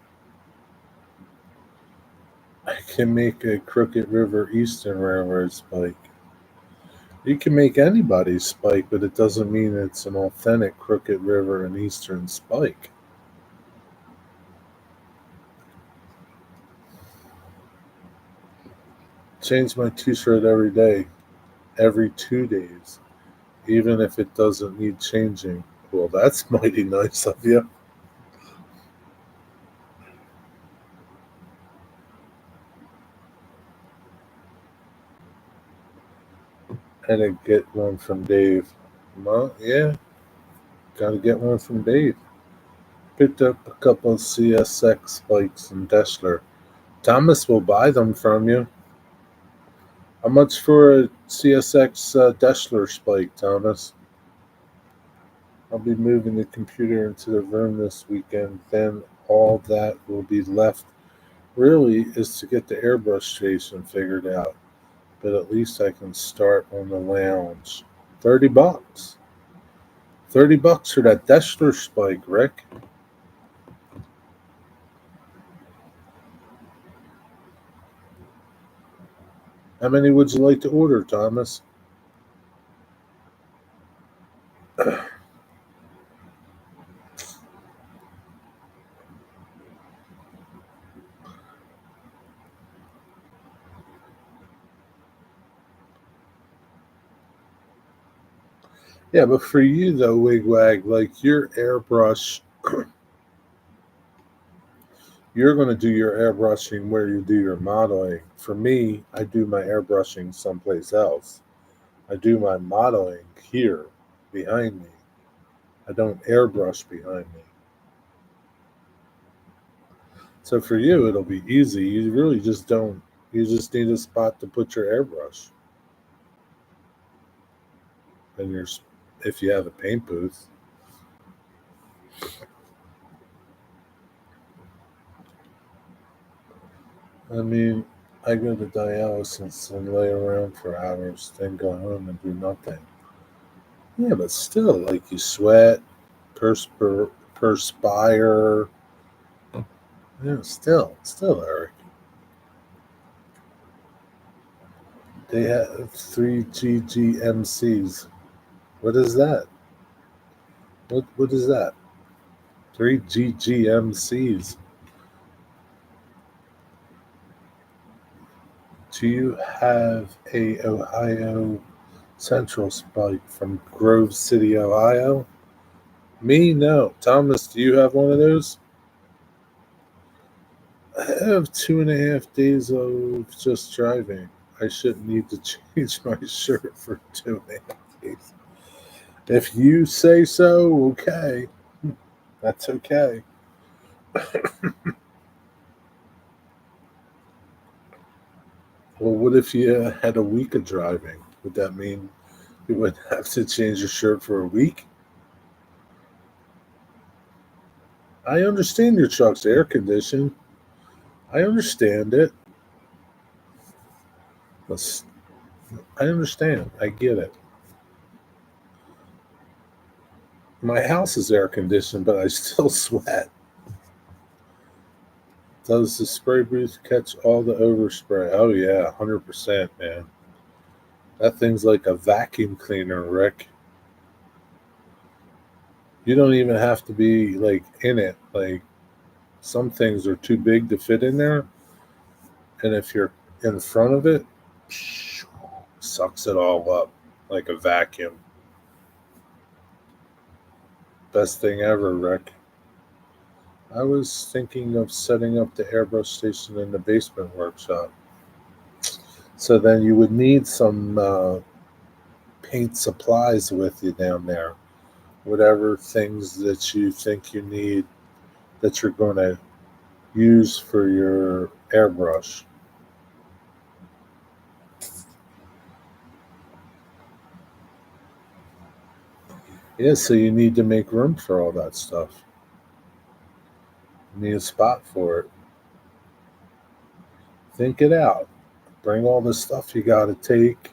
I can make a Crooked River Eastern Railroad spike. You can make anybody's spike, but it doesn't mean it's an authentic Crooked River and Eastern spike. Change my t-shirt every day, every 2 days, even if it doesn't need changing. Well, that's mighty nice of you. I didn't get one from Dave. Well, yeah, gotta get one from Dave. Picked up a couple of CSX bikes in Deshler. Thomas will buy them from you. How much for a CSX Deshler spike, Thomas? I'll be moving the computer into the room this weekend. Then all that will be left really is to get the airbrush station figured out. But at least I can start on the lounge. $30. $30 for that Deshler spike, Rick. How many would you like to order, Thomas? Yeah, but for you though, Wigwag, like your airbrush, you're going to do your airbrushing where you do your modeling. For me, I do my airbrushing someplace else. I do my modeling here behind me. I don't airbrush behind me. So for you, it'll be easy. You really just don't. You just need a spot to put your airbrush, and if you have a paint booth. I mean, I go to dialysis and lay around for hours, then go home and do nothing. Yeah, but still, like you sweat, perspire. Yeah, still, Eric. They have three GGMCs. What is that? What is that? Three GGMCs. Do you have a Ohio Central spike from Grove City, Ohio? Me, no. Thomas, do you have one of those? I have 2.5 days of just driving. I shouldn't need to change my shirt for 2.5 days. If you say so, okay. That's okay. Well, what if you had a week of driving? Would that mean you would have to change your shirt for a week? I understand your truck's air conditioned. I understand it. Let's- I understand. I get it. My house is air conditioned, but I still sweat. Does the spray booth catch all the overspray? Oh yeah, 100%, man. That thing's like a vacuum cleaner, Rick. You don't even have to be like in it. Like some things are too big to fit in there, and if you're in front of it, sucks it all up like a vacuum. Best thing ever, Rick. I was thinking of setting up the airbrush station in the basement workshop. So then you would need some paint supplies with you down there. Whatever things that you think you need that you're going to use for your airbrush. Yeah, so you need to make room for all that stuff. You need a spot for it. Think it out. Bring all the stuff you got to take,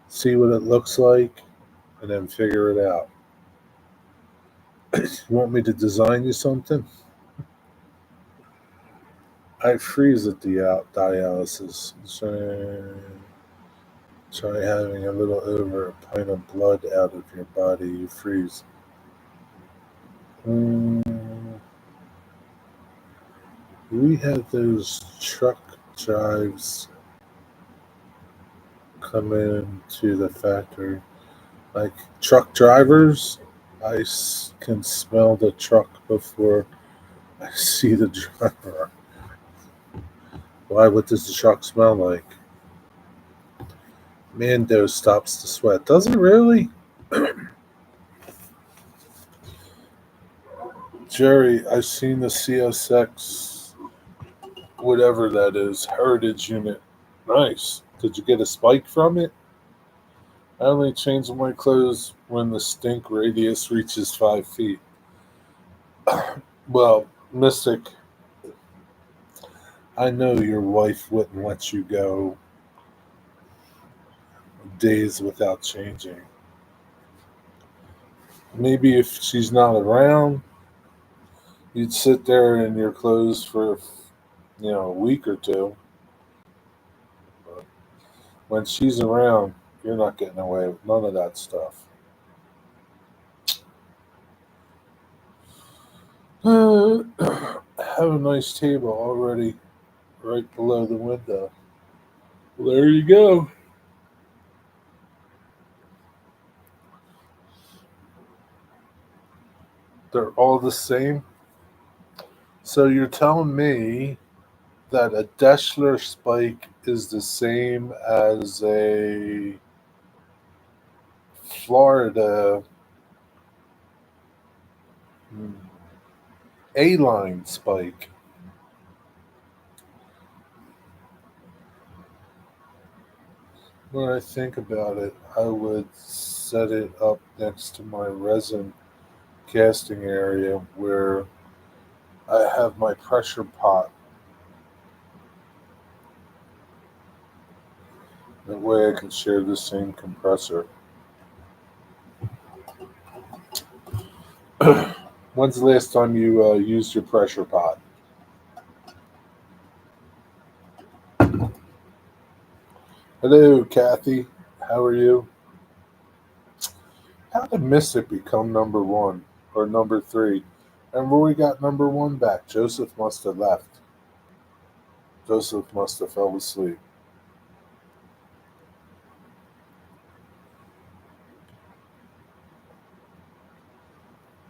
see what it looks like, and then figure it out. You want me to design you something? I freeze at the dialysis. Try having a little over a pint of blood out of your body. You freeze. Mm, we have those truck drives come into the factory. Like truck drivers, can smell the truck before I see the driver. Why? What does the truck smell like? Mando stops the sweat. Does it really? Jerry, I've seen the CSX, whatever that is, Heritage Unit. Nice. Did you get a spike from it? I only change my clothes when the stink radius reaches 5 feet. Well, Mystic, I know your wife wouldn't let you go days without changing. Maybe if she's not around, you'd sit there in your clothes for, a week or two. But when she's around, you're not getting away with none of that stuff. Have a nice table already right below the window. Well, there you go. They're all the same. So you're telling me that a Deschler spike is the same as a Florida A-line spike? When I think about it, I would set it up next to my resin casting area where I have my pressure pot. That way I can share the same compressor. When's the last time you used your pressure pot? Hello, Kathy. How are you? How did Mystic become number one or number three? And Roy got number one back. Joseph must have left. Joseph must have fell asleep.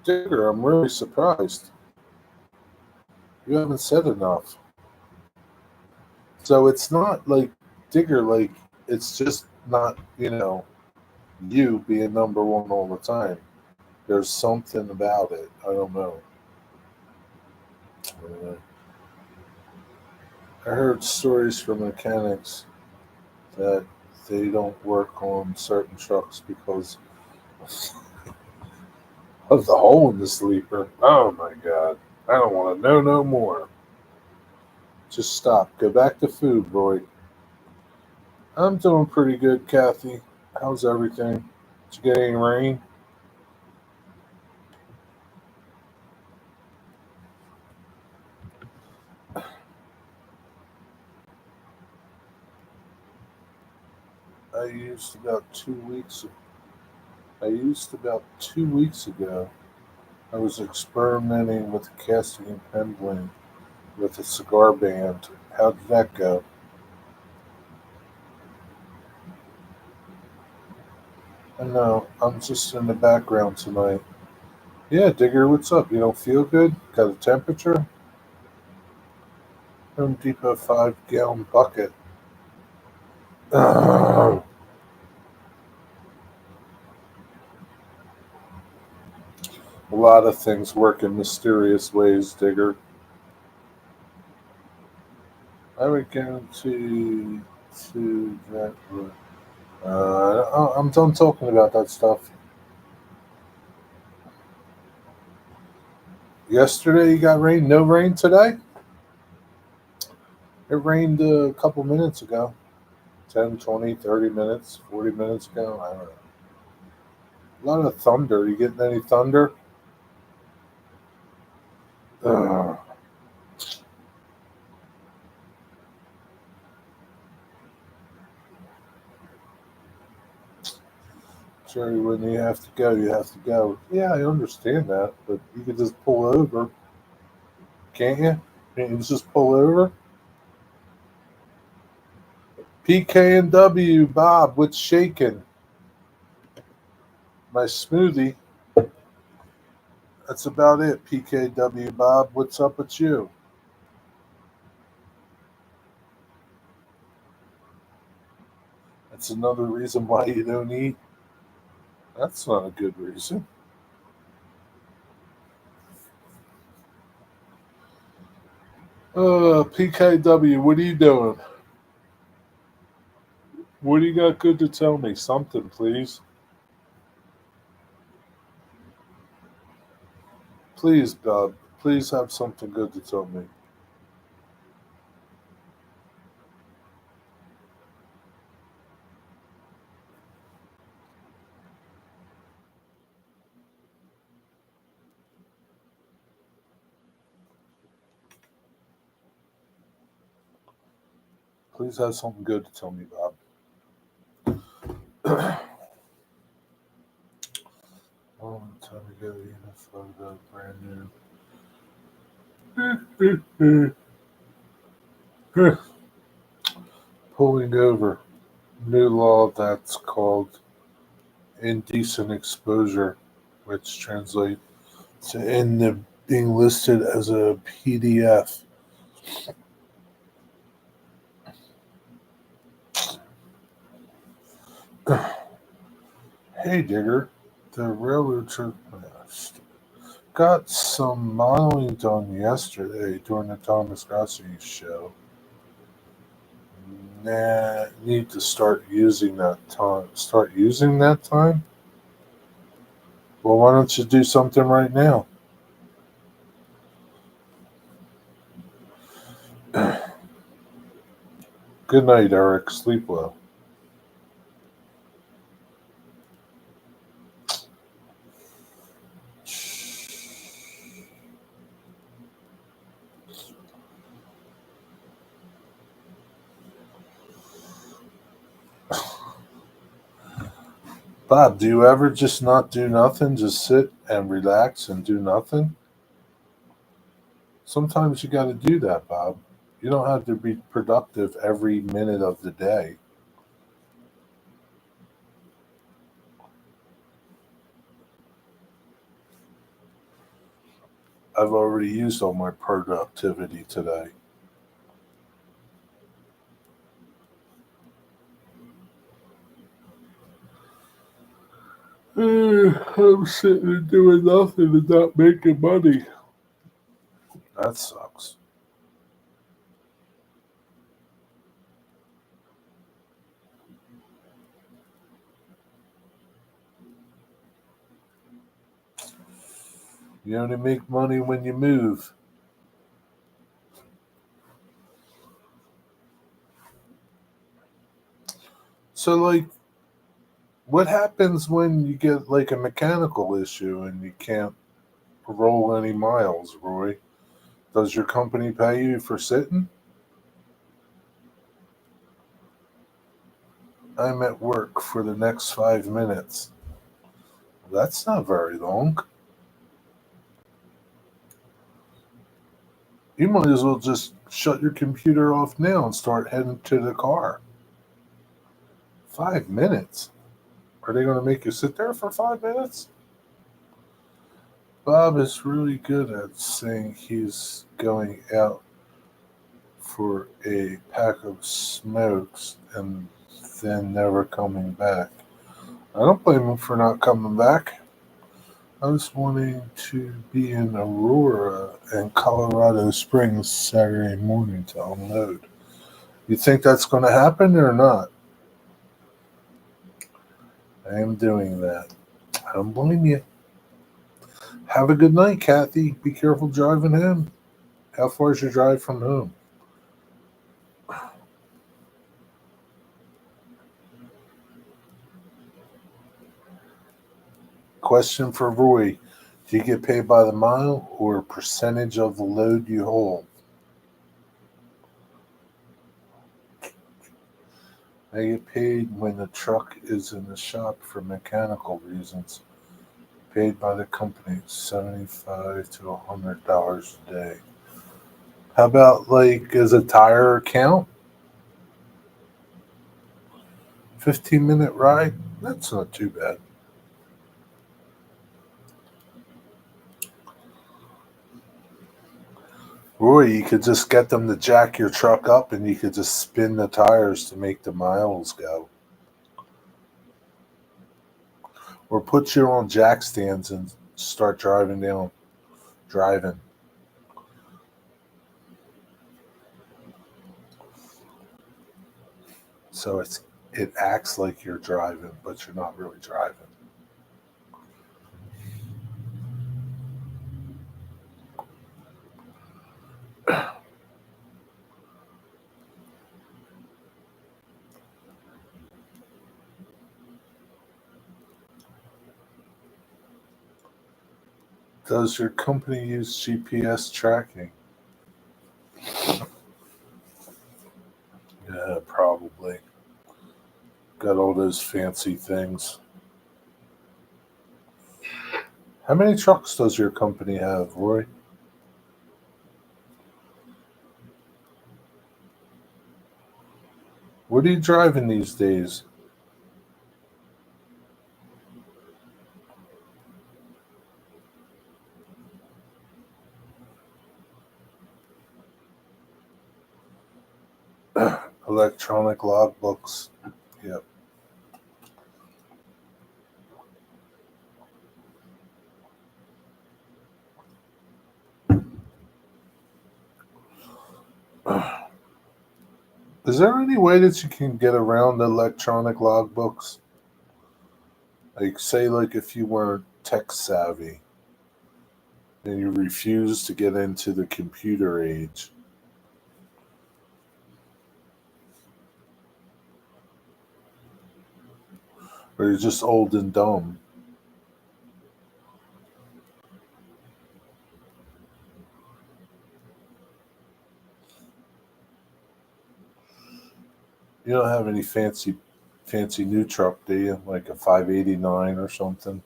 Digger, I'm really surprised. You haven't said enough. So it's not like Digger, like, it's just not, you being number one all the time. There's something about it. I don't know. Uh, I heard stories from mechanics that they don't work on certain trucks because of the hole in the sleeper. Oh my god. I don't want to know no more. Just stop. Go back to food, Roy. I'm doing pretty good, Kathy. How's everything? Did you get any rain? I used about 2 weeks. I used about 2 weeks ago. I was experimenting with casting and pendling with a cigar band. How did that go? I know. I'm just in the background tonight. Yeah, Digger, what's up? You don't feel good? Got a temperature? Home Depot 5-gallon bucket. A lot of things work in mysterious ways, Digger. I would go to that. I'm done talking about that stuff. Yesterday you got rain. No rain today. It rained a couple minutes ago. 10, 20, 30 minutes, 40 minutes ago. I don't know. A lot of thunder. You getting any thunder? Ugh. Jerry, when you have to go, you have to go. Yeah, I understand that, but you could just pull over, can't you? Can't you just pull over? PK and W, Bob, what's shaking? My smoothie. That's about it. PKW, Bob, what's up with you? That's another reason why you don't eat. That's not a good reason. PKW, what are you doing? What do you got good to tell me? Something, please. Please, Bob. Please have something good to tell me. Please have something good to tell me, Bob. Long time ago, you had a photo, brand new. Pulling over. New law that's called indecent exposure, which translates to being listed as a PDF. Hey, Digger, the railroad trip got some modeling done yesterday during the Thomas Grassi show. Nah, need to start using that time. Start using that time? Well, why don't you do something right now? Good night, Eric. Sleep well. Bob, do you ever just not do nothing? Just sit and relax and do nothing? Sometimes you got to do that, Bob. You don't have to be productive every minute of the day. I've already used all my productivity today. I'm sitting and doing nothing and not making money. That sucks. You only make money when you move. So, like, what happens when you get like a mechanical issue and you can't roll any miles, Roy? Does your company pay you for sitting? I'm at work for the next 5 minutes. That's not very long. You might as well just shut your computer off now and start heading to the car. 5 minutes? Are they going to make you sit there for 5 minutes? Bob is really good at saying he's going out for a pack of smokes and then never coming back. I don't blame him for not coming back. I was wanting to be in Aurora and Colorado Springs Saturday morning to unload. You think that's going to happen or not? I am doing that. I don't blame you. Have a good night, Kathy. Be careful driving home. How far is your drive from home? Question for Roy. Do you get paid by the mile or a percentage of the load you hold? I get paid when the truck is in the shop for mechanical reasons. Paid by the company $75 to $100 a day. How about like as a tire count? 15-minute ride? That's not too bad. Roy, you could just get them to jack your truck up and you could just spin the tires to make the miles go. Or put you on jack stands and start driving. So it acts like you're driving, but you're not really driving. Does your company use GPS tracking? Yeah, probably. Got all those fancy things. How many trucks does your company have, Roy? What are you driving these days? Electronic logbooks. Yep. Is there any way that you can get around electronic logbooks? Like, say, like if you weren't tech savvy and you refuse to get into the computer age, or you're just old and dumb. You don't have any fancy new truck, do you? Like a 589 or something?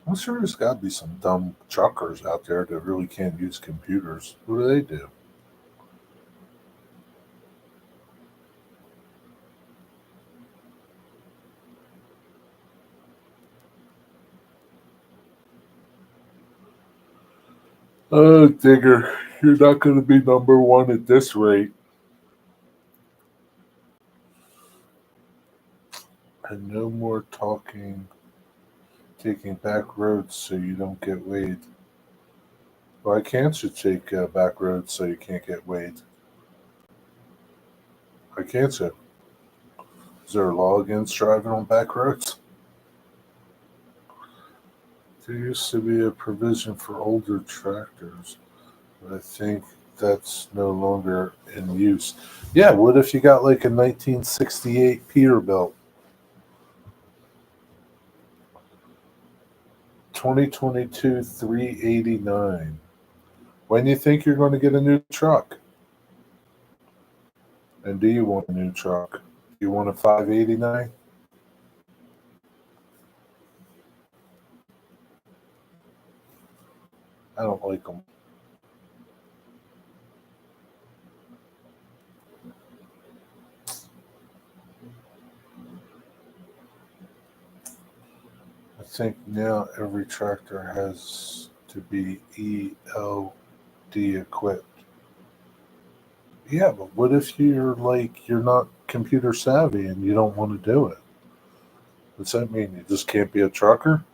I'm sure there's got to be some dumb truckers out there that really can't use computers. What do they do? Oh, Digger, you're not going to be number one at this rate. And no more taking back roads so you don't get weighed. Why can't you take back roads so you can't get weighed? Why can't you? Is there a law against driving on back roads? There used to be a provision for older tractors, but I think that's no longer in use. Yeah, what if you got like a 1968 Peterbilt? 2022 389. When do you think you're going to get a new truck? And do you want a new truck? Do you want a 589? I don't like them. I think now every tractor has to be ELD equipped. Yeah, but what if you're not computer savvy and you don't want to do it? What's that mean? You just can't be a trucker?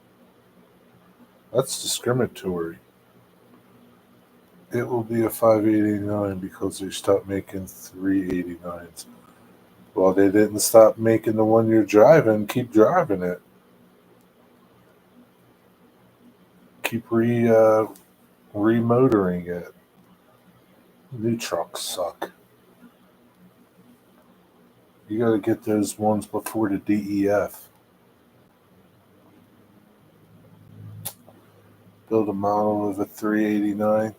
That's discriminatory. It will be a 589 because they stopped making 389s. Well, they didn't stop making the one you're driving. Keep driving it. Keep remotoring it. New trucks suck. You got to get those ones before the DEF. Build a model of a 389.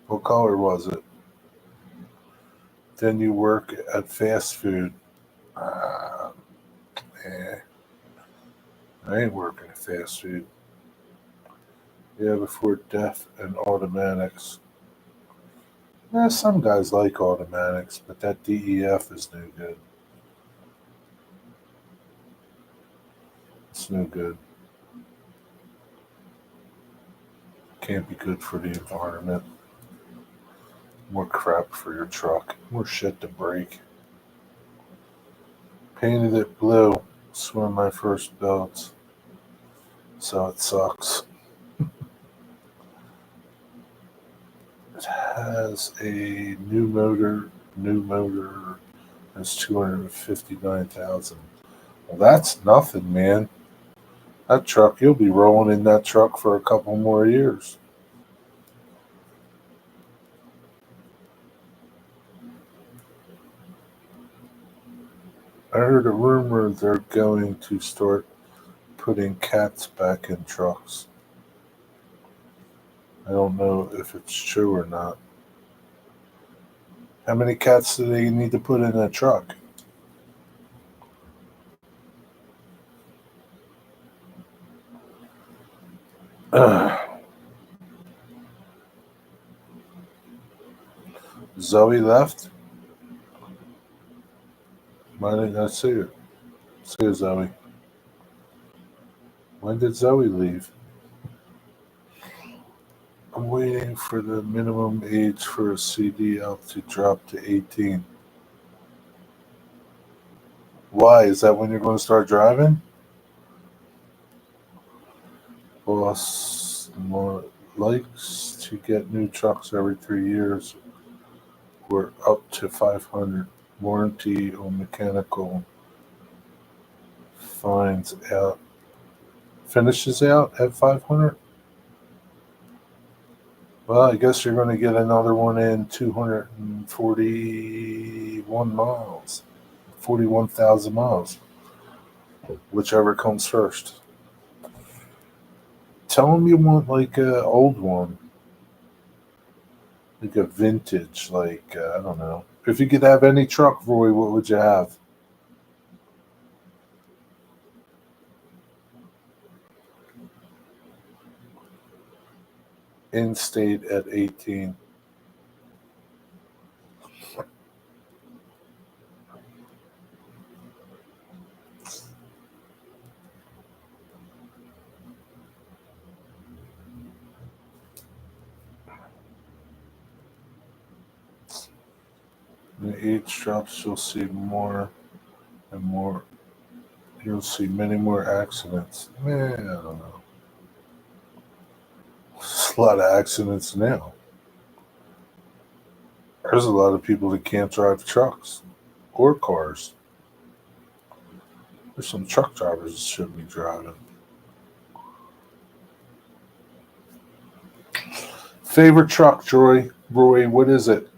What color was it? Then you work at fast food. Uh, eh, I ain't working at fast food. Yeah, before deaf and automatics. Yeah, some guys like automatics, but that DEF is no good. It's no good. Can't be good for the environment. More crap for your truck. More shit to break. Painted it blue. It's one of my first builds. So it sucks. It has a new motor. New motor is 259,000. Well, that's nothing, man. That truck, you'll be rolling in that truck for a couple more years. I heard a rumor they're going to start putting cats back in trucks. I don't know if it's true or not. How many cats do they need to put in a truck? Zoe left? Why didn't I see her? See her, Zoe. When did Zoe leave? I'm waiting for the minimum age for a CDL to drop to 18. Why? Is that when you're going to start driving? Boss more likes to get new trucks every 3 years. We're up to 500. Warranty on mechanical finds out. Finishes out at 500? Well, I guess you're going to get another one in 241 miles. 41,000 miles. Whichever comes first. Tell them you want like a old one. Like a vintage, like, I don't know. If you could have any truck, Roy, what would you have? In state at 18. When the age drops, you'll see more and more. You'll see many more accidents. I don't know. There's a lot of accidents now. There's a lot of people that can't drive trucks or cars. There's some truck drivers that shouldn't be driving. Favorite truck, Troy? Roy, what is it?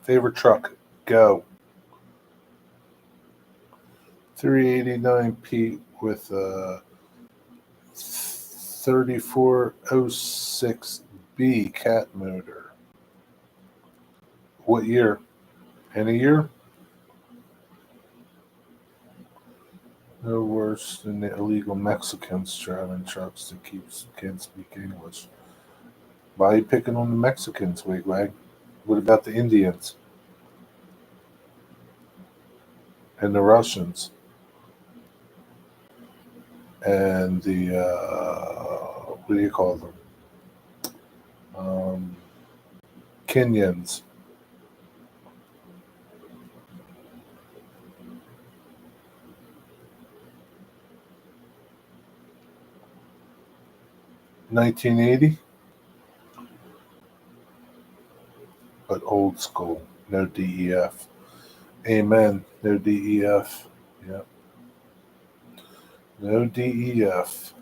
Favorite truck? Go. 389 Pete with a 3406B cat motor. What year? Any year? No worse than the illegal Mexicans driving trucks that can't speak English. Why are you picking on the Mexicans, Wigwag? What about the Indians and the Russians and the what do you call them? Um, Kenyans. 1980, but old school. No DEF. Amen. No DEF. Yep. No DEF.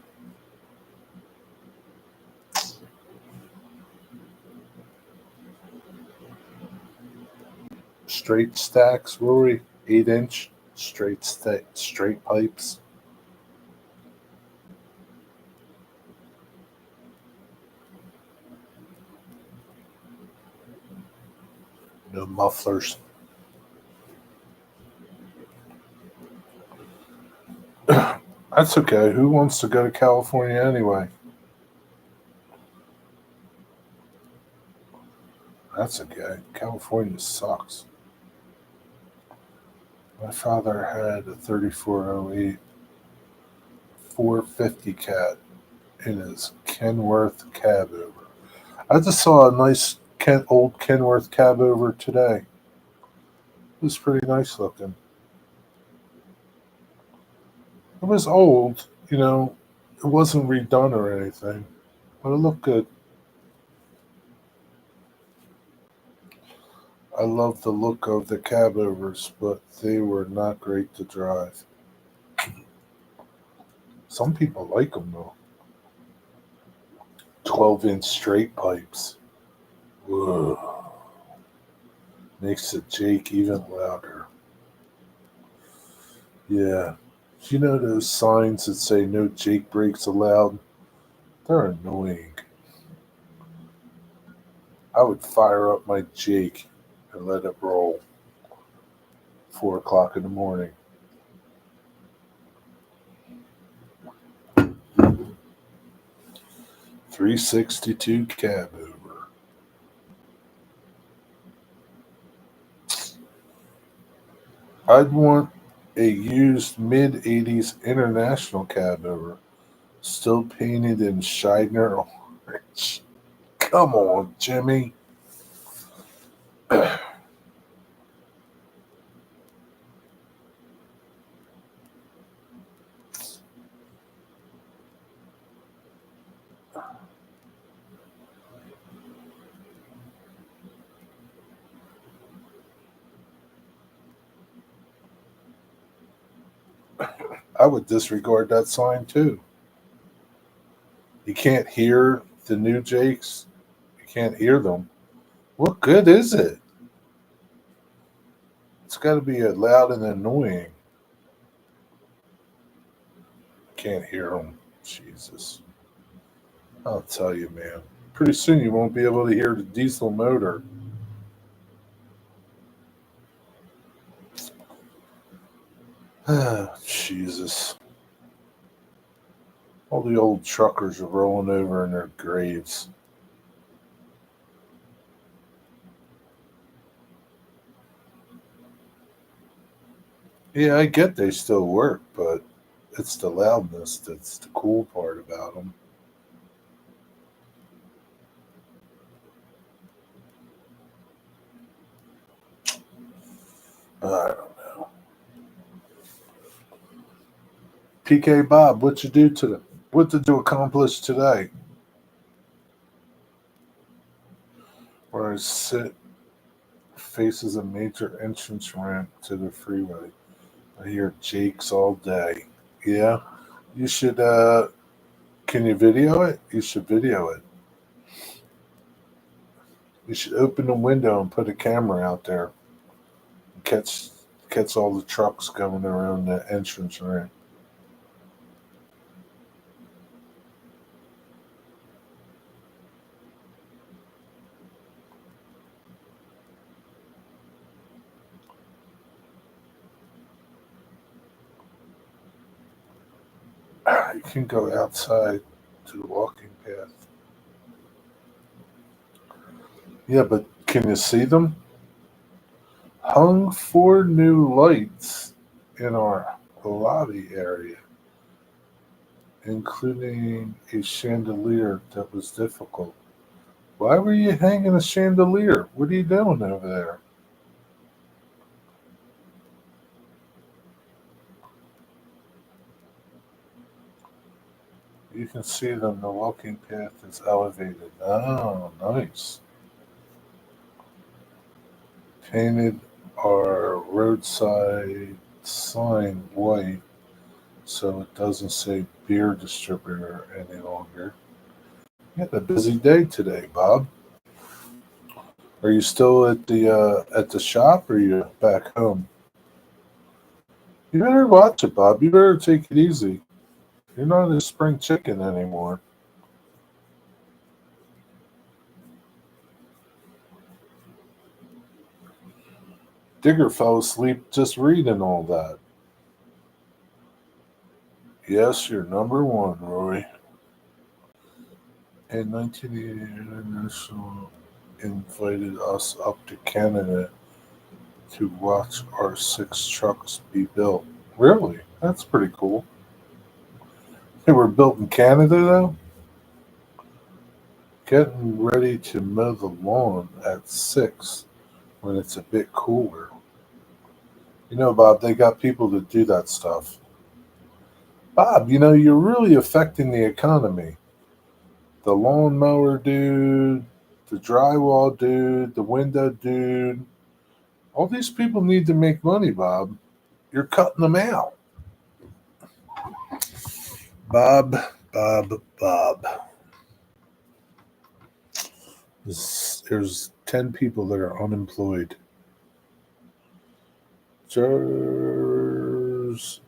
Straight stacks, Rory. 8-inch straight pipes. No mufflers. That's okay. Who wants to go to California anyway? That's okay. California sucks. My father had a 3408 450 cat in his Kenworth cab over. I just saw a nice old Kenworth cab over today. It was pretty nice looking. It was old, it wasn't redone or anything, but it looked good. I love the look of the cab overs, but they were not great to drive. Some people like them though. 12-inch straight pipes. Whoa. Makes the Jake even louder. Yeah. You know those signs that say no Jake brakes allowed? They're annoying. I would fire up my Jake and let it roll. 4 o'clock in the morning. .362 cab over. I'd want a used mid-'80s International cab over, still painted in Scheidner orange. Come on, Jimmy. I would disregard that sign too. You can't hear the new Jakes. You can't hear them. What good is it? It's got to be loud and annoying. Can't hear them. Jesus. I'll tell you, man. Pretty soon you won't be able to hear the diesel motor. Jesus. All the old truckers are rolling over in their graves. Yeah, I get they still work, but it's the loudness that's the cool part about them. I don't know. PK Bob, what you do today? What did you accomplish today? Where I sit faces a major entrance ramp to the freeway. I hear Jakes all day. Yeah, you should. Can you video it? You should video it. You should open the window and put a camera out there. And catch all the trucks coming around the entrance ramp. You can go outside to the walking path. Yeah, but can you see them? Hung 4 new lights in our lobby area, including a chandelier that was difficult. Why were you hanging a chandelier? What are you doing over there? You can see them. The walking path is elevated. Oh, nice. Painted our roadside sign white so it doesn't say beer distributor any longer. You had a busy day today, Bob. Are you still at the shop or are you back home? You better watch it, Bob. You better take it easy. You're not a spring chicken anymore. Digger fell asleep just reading all that. Yes, you're number one, Roy. In 1980, International invited us up to Canada to watch our 6 trucks be built. Really? That's pretty cool. They were built in Canada, though? getting ready to mow the lawn at 6 when it's a bit cooler. You know, Bob, they got people that do that stuff. Bob, you're really affecting the economy. The lawnmower dude, the drywall dude, the window dude. All these people need to make money, Bob. You're cutting them out. Bob, Bob. There's 10 people that are unemployed. Jurors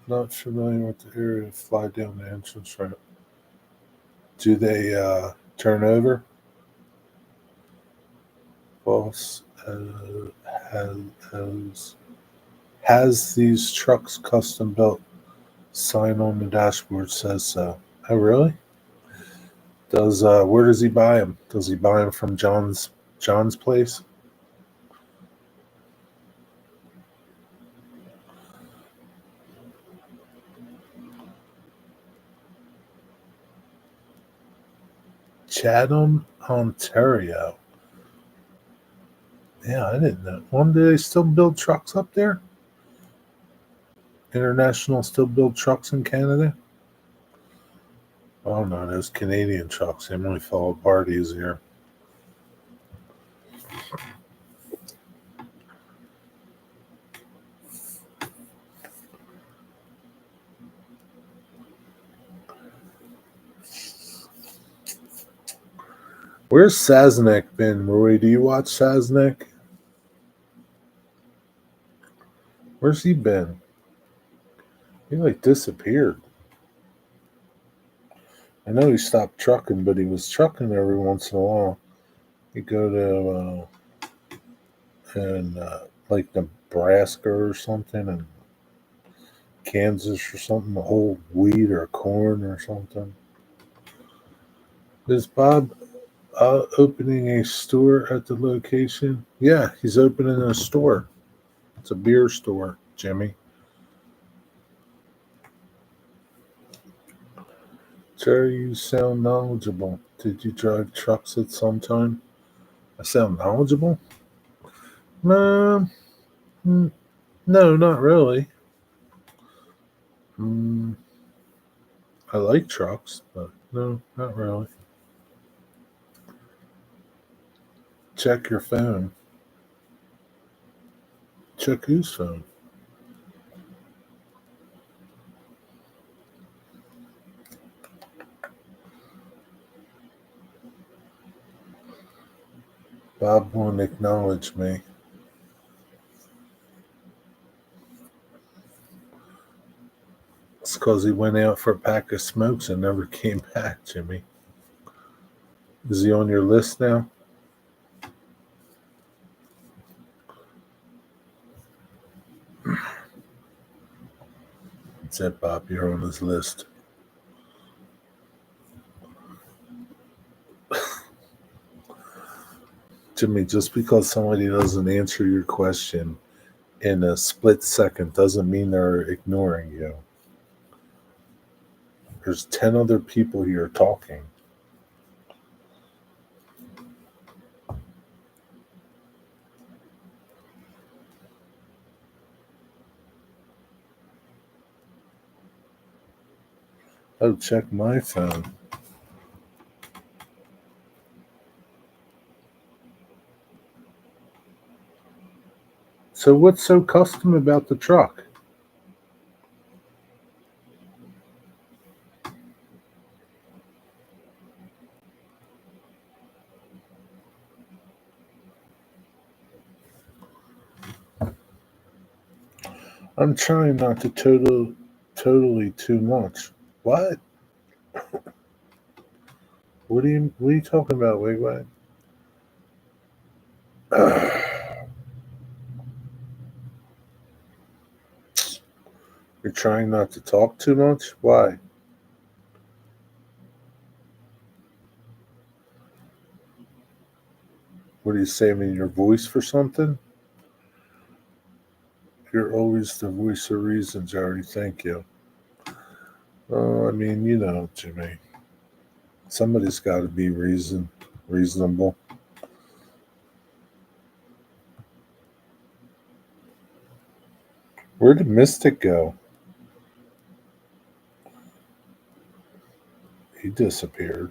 not familiar with the area fly down the entrance ramp. Do they turn over? Boss has these trucks custom built. Sign on the dashboard says so. Oh, really? Where does he buy them? Does he buy them from John's place? Chatham, Ontario. Yeah, I didn't know. Do they still build trucks up there? International still build trucks in Canada? Oh no, those Canadian trucks, they only fall apart easier. Where's Saznek been, Roy? Do you watch Saznek? Where's he been? He disappeared. I know he stopped trucking, but he was trucking every once in a while. He'd go to Nebraska or something, and Kansas or something, to hold wheat or corn or something. Is Bob opening a store at the location? Yeah, he's opening a store. It's a beer store, Jimmy. Jerry, you sound knowledgeable. Did you drive trucks at some time? I sound knowledgeable? No, not really. I like trucks, but no, not really. Check your phone. Check whose phone? Bob won't acknowledge me. It's because he went out for a pack of smokes and never came back, Jimmy. Is he on your list now? That's it, Bob. You're on his list. Jimmy, just because somebody doesn't answer your question in a split second doesn't mean they're ignoring you. There's 10 other people here talking. Oh, check my phone. So what's so custom about the truck? I'm trying not to totally too much. What? What are you talking about, Wigwag? You're trying not to talk too much? Why? What are you saving your voice for something? You're always the voice of reason, Jerry. Thank you. Oh, I mean, Jimmy. Somebody's got to be reason reasonable. Where did Mystic go? He disappeared.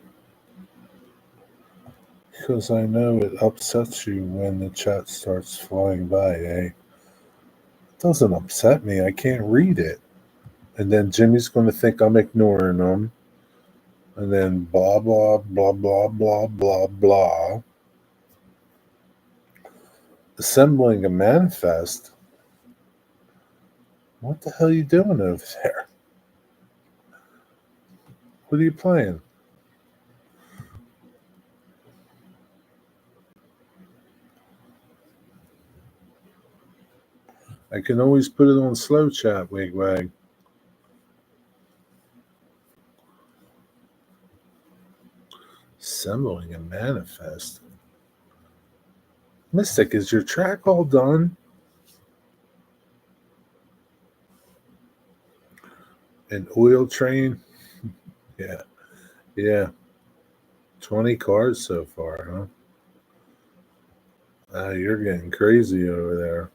Because I know it upsets you when the chat starts flying by, eh? It doesn't upset me. I can't read it. And then Jimmy's going to think I'm ignoring him. And then blah, blah, blah, blah, blah, blah, blah. Assembling a manifest? What the hell are you doing over there? What are you playing? I can always put it on slow chat, Wigwag. Assembling a manifest. Mystic, is your track all done? An oil train? Yeah. Yeah. 20 cars so far, huh? You're getting crazy over there.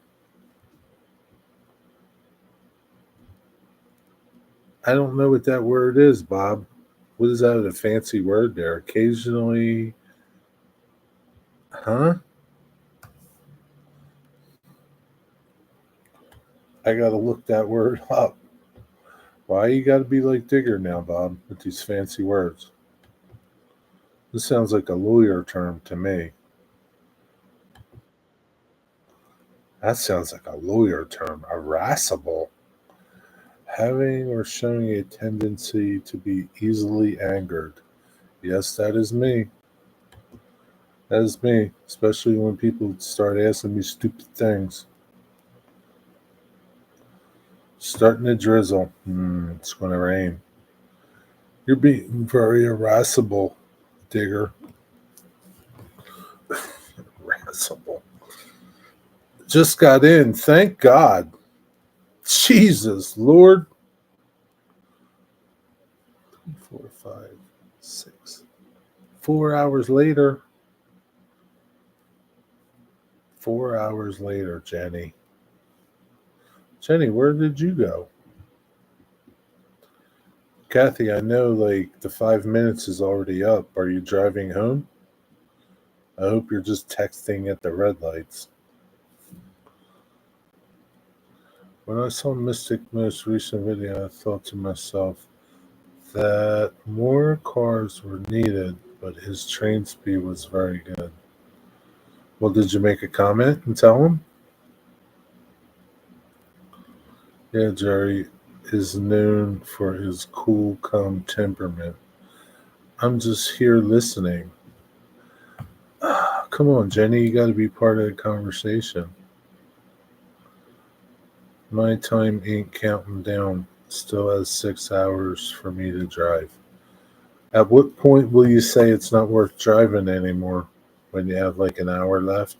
I don't know what that word is, Bob. What is that? A fancy word there? Occasionally, huh? I gotta look that word up. Why you gotta be like Digger now, Bob, with these fancy words? This sounds like a lawyer term to me. That sounds like a lawyer term. Irascible. Having or showing a tendency to be easily angered. Yes, that is me. That is me, especially when people start asking me stupid things. Starting to drizzle. It's going to rain. You're being very irascible, Digger. Irascible. Just got in. Thank God. Jesus, Lord. 4, 5, 6. 4 hours later. 4 hours later, Jenny. Jenny, where did you go? Kathy, I know like the 5 minutes is already up. Are you driving home? I hope you're just texting at the red lights. When I saw Mystic most recent video, I thought to myself that more cars were needed, but his train speed was very good. Well, did you make a comment and tell him? Yeah, Jerry is known for his cool, calm temperament. I'm just here listening. Come on, Jenny, you got to be part of the conversation. My time ain't counting down. Still has 6 hours for me to drive. At what point will you say it's not worth driving anymore? When you have like an hour left?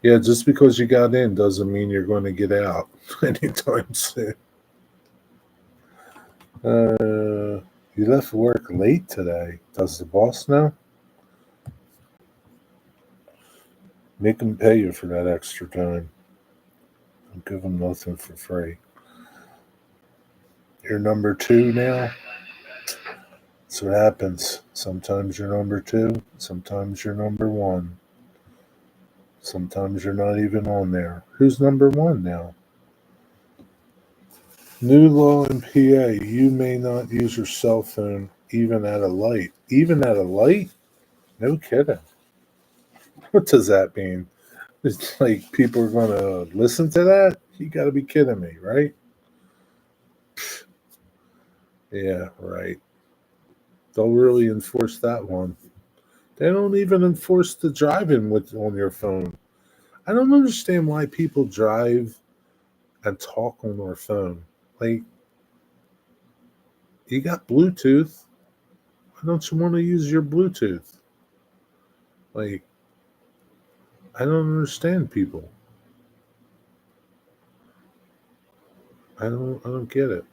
Yeah, just because you got in doesn't mean you're going to get out anytime soon. You left work late today. Does the boss know? Make him pay you for that extra time. Don't give him nothing for free. You're number 2 now? That's what happens. Sometimes you're number 2, sometimes you're number 1. Sometimes you're not even on there. Who's number 1 now? New law in PA. You may not use your cell phone even at a light. Even at a light? No kidding. What does that mean? It's like people are going to listen to that? You got to be kidding me, right? Yeah, right. They'll really enforce that one. They don't even enforce the driving with on your phone. I don't understand why people drive and talk on their phone. Like, you got Bluetooth. Why don't you want to use your Bluetooth? Like, I don't understand people. I don't get it.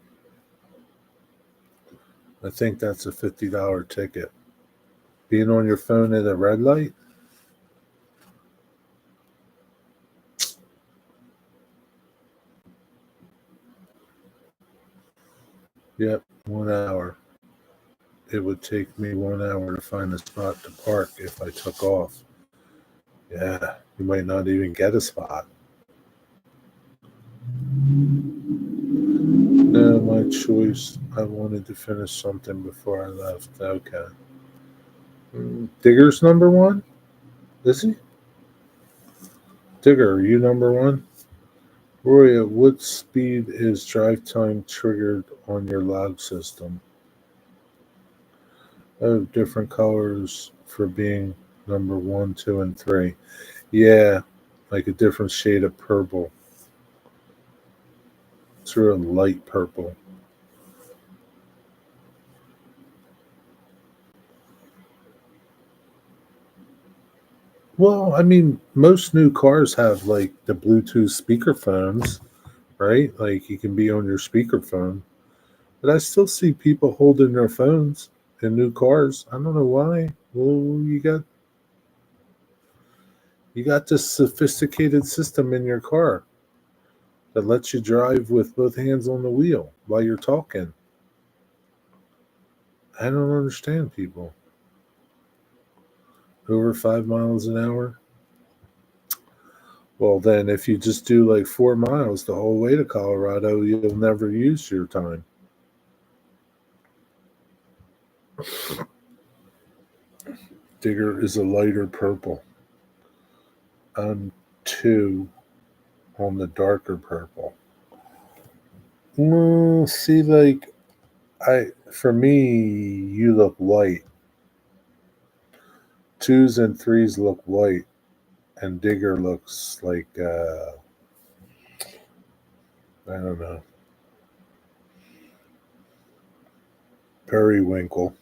I think that's a $50 ticket. Being on your phone at a red light? Yep, 1 hour. It would take me 1 hour to find a spot to park if I took off. Yeah, you might not even get a spot. No, my choice. I wanted to finish something before I left. Okay. Digger's number one? Is he? Digger, are you number one? Roy, at what speed is drive time triggered on your log system? Oh, different colors for being number one, two, and three. Yeah, like a different shade of purple. It's real light purple. Well, I mean, most new cars have like the Bluetooth speakerphones, right? Like you can be on your speakerphone. But I still see people holding their phones in new cars. I don't know why. Well, you got this sophisticated system in your car that lets you drive with both hands on the wheel while you're talking. I don't understand people. Over 5 miles an hour? Well, then if you just do like 4 miles the whole way to Colorado, you'll never use your time. Digger is a lighter purple. I'm two on the darker purple. Well, see, like for me, you look white. Twos and threes look white, and Digger looks like I don't know, periwinkle.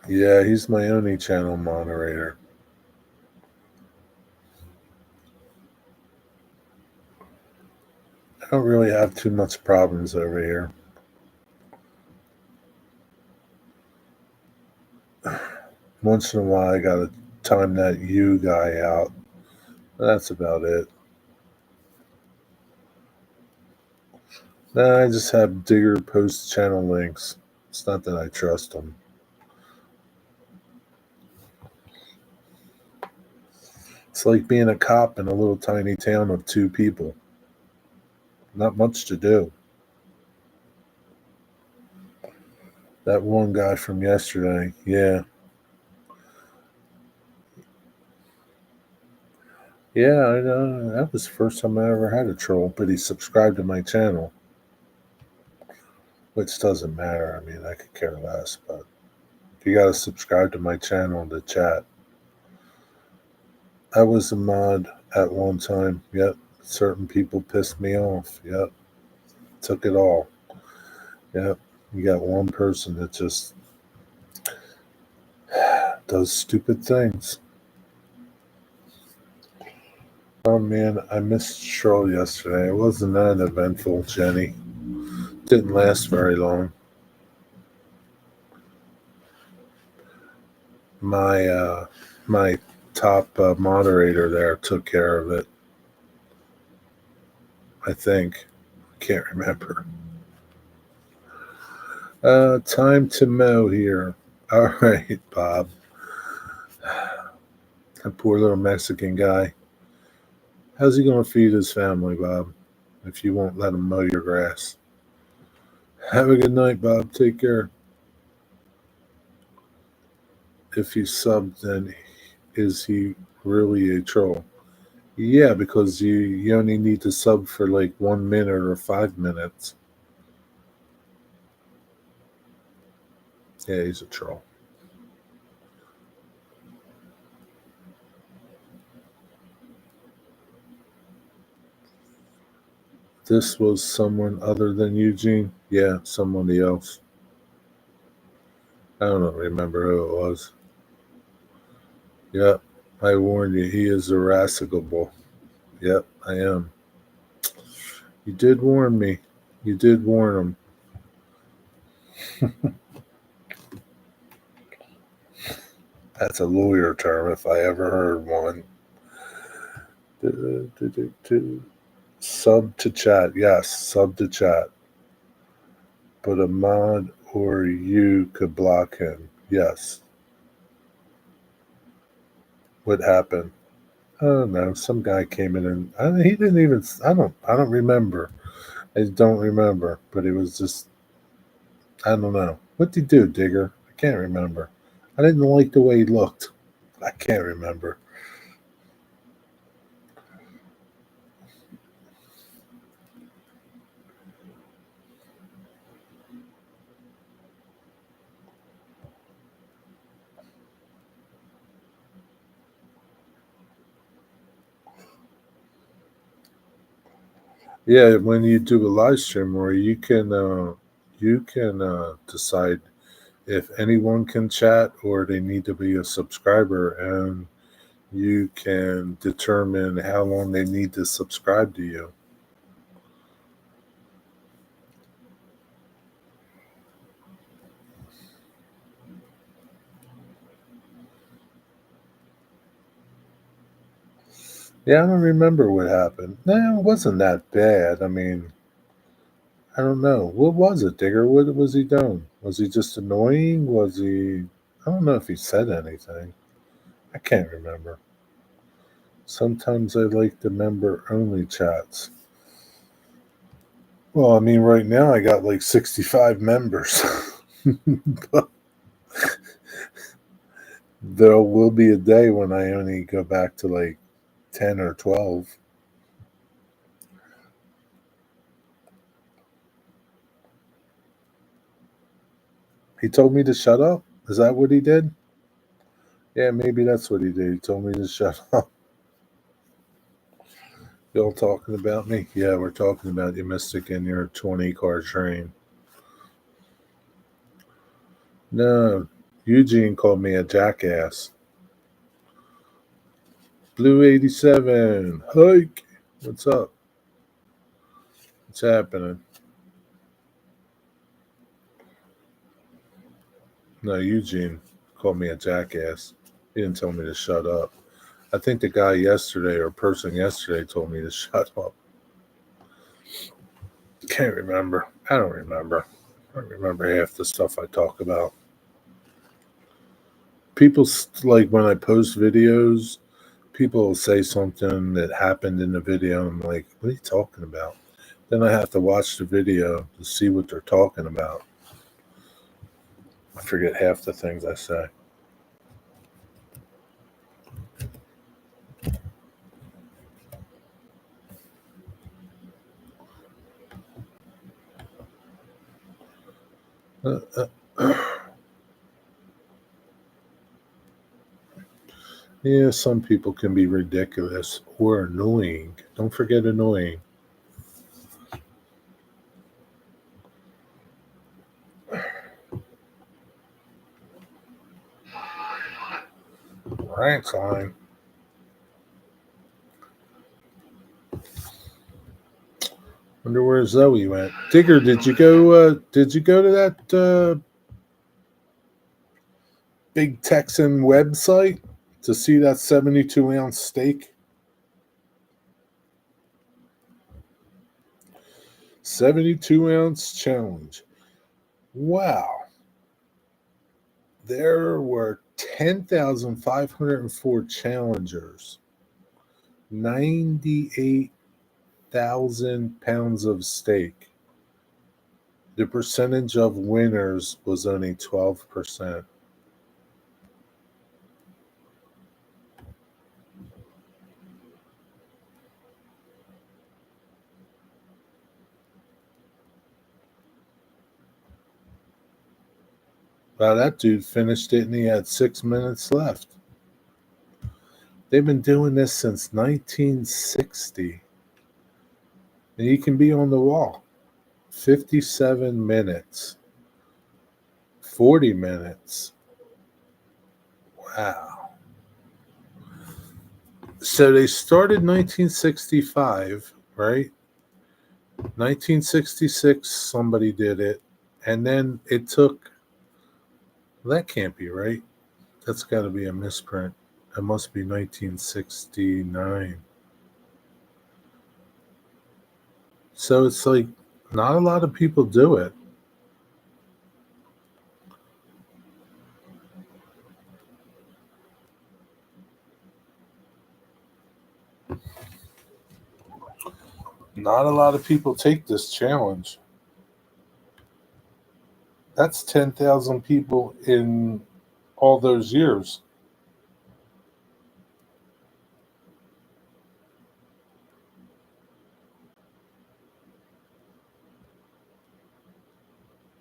Yeah, he's my only channel moderator. I don't really have too much problems over here. Once in a while, I gotta time that you guy out. That's about it. Nah, I just have Digger post channel links. It's not that I trust them. It's like being a cop in a little tiny town of two people. Not much to do. That one guy from yesterday, yeah. Yeah, I know. That was the first time I ever had a troll, but he subscribed to my channel, which doesn't matter. I mean, I could care less, but if you got to subscribe to my channel to chat. I was a mod at one time. Yep. Certain people pissed me off. Yep. Took it all. Yep. You got one person that just does stupid things. Oh man, I missed Troll yesterday. It wasn't that eventful, Jenny. Didn't last very long. My top moderator there took care of it. I think. Can't remember. Time to mow here. All right, Bob. That poor little Mexican guy. How's he going to feed his family, Bob, if you won't let him mow your grass? Have a good night, Bob. Take care. If he subbed, then is he really a troll? Yeah, because you only need to sub for like 1 minute or 5 minutes. Yeah, he's a troll. This was someone other than Eugene? Yeah, somebody else. I don't remember who it was. Yep, I warned you, he is irascible. Yep, I am. You did warn me. You did warn him. That's a lawyer term if I ever heard one. Sub to chat. Yes, sub to chat. But a mod or you could block him. Yes. What happened? I don't know. Some guy came in and he didn't even. I don't remember. I don't remember. But it was just. I don't know. What did he do, Digger? I can't remember. I didn't like the way he looked. I can't remember. Yeah, when you do a live stream, where you can decide if anyone can chat or they need to be a subscriber, and you can determine how long they need to subscribe to you. Yeah, I don't remember what happened. No, it wasn't that bad. I mean, I don't know. What was it, Digger? What was he doing? Was he just annoying? Was he. I don't know if he said anything. I can't remember. Sometimes I like the member only chats. Well, I mean, right now I got like 65 members. But there will be a day when I only go back to like 10 or 12. He told me to shut up. Is that what he did? Yeah, maybe that's what he did. He told me to shut up. Y'all talking about me? Yeah, we're talking about you, Mystic, and your 20 car train. No, Eugene called me a jackass. Blue 87. Hike. What's up? What's happening? No, Eugene called me a jackass. He didn't tell me to shut up. I think the guy yesterday or person yesterday told me to shut up. Can't remember. I don't remember. I don't remember half the stuff I talk about. People like when I post videos, people will say something that happened in the video. I'm like, what are you talking about? Then I have to watch the video to see what they're talking about. I forget half the things I say. Yeah, some people can be ridiculous or annoying. Don't forget annoying. Rank's line. Wonder where Zoe went. Digger, did you go? Did you go to that big Texan website to see that 72-ounce steak? 72-ounce challenge. Wow. There were 10,504 challengers. 98,000 pounds of steak. The percentage of winners was only 12%. Wow, that dude finished it and he had 6 minutes left. They've been doing this since 1960. And you can be on the wall. 57 minutes. 40 minutes. Wow. So they started 1965, right? 1966, somebody did it. And then it took, well, that can't be right. That's got to be a misprint. It must be 1969. So it's like not a lot of people do it. Not a lot of people take this challenge. That's 10,000 people in all those years.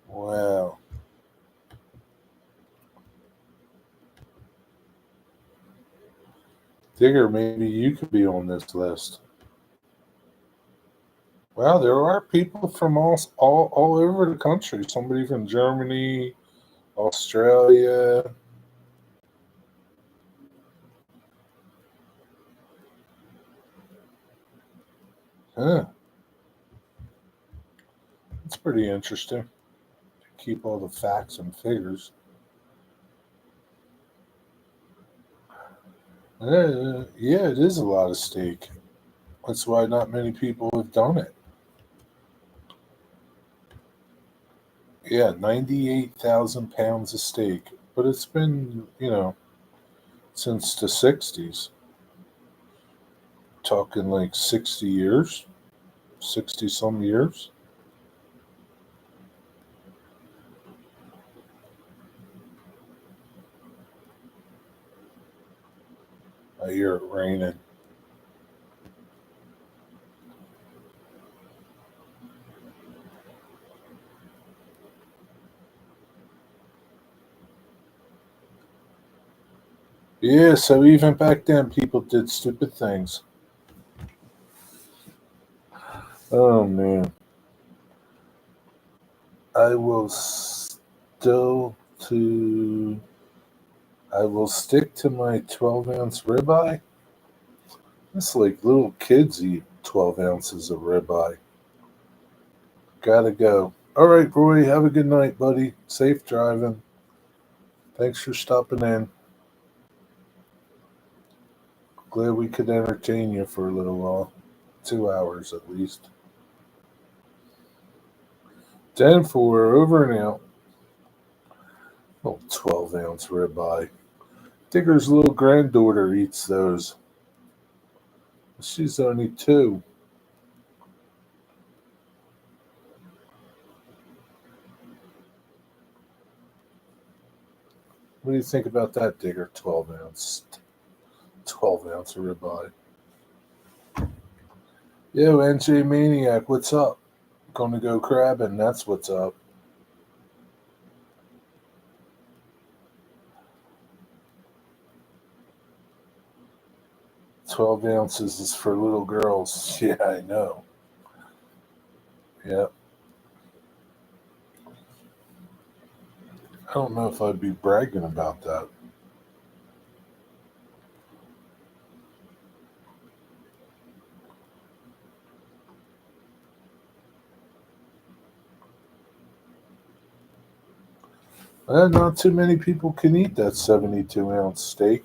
Wow. Digger, maybe you could be on this list. Well, there are people from all over the country. Somebody from Germany, Australia. Huh. It's pretty interesting. Keep all the facts and figures. Yeah, it is a lot of steak. That's why not many people have done it. Yeah, 98,000 pounds of steak. But it's been, since the 60s. Talking like 60 years, 60 some years. I hear it raining. Yeah, so even back then, people did stupid things. Oh man, I will still to. I will stick to my 12-ounce ribeye. It's like little kids eat 12 ounces of ribeye. Gotta go. All right, Roy. Have a good night, buddy. Safe driving. Thanks for stopping in. Glad we could entertain you for a little while. 2 hours at least. 10-4, over and out. Oh, 12-ounce ribeye. Digger's little granddaughter eats those. She's only 2. What do you think about that, Digger? 12 ounce. 12-ounce ribeye. Yo, NJ Maniac, what's up? Gonna go crabbing, that's what's up. 12 ounces is for little girls. Yeah, I know. Yeah. I don't know if I'd be bragging about that. Not too many people can eat that 72-ounce steak.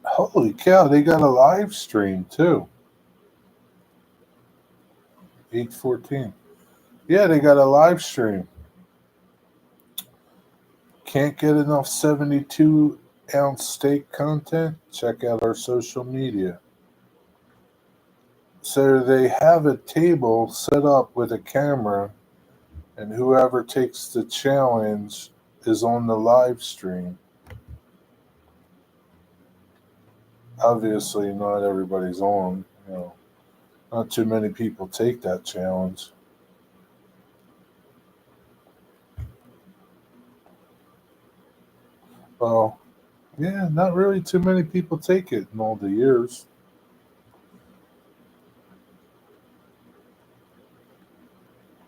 Holy cow, they got a live stream too. 8:14. Yeah, they got a live stream. Can't get enough 72-ounce steak content? Check out our social media. So they have a table set up with a camera, and whoever takes the challenge is on the live stream. Obviously, not everybody's on. Not too many people take that challenge. Well, yeah, not really too many people take it in all the years.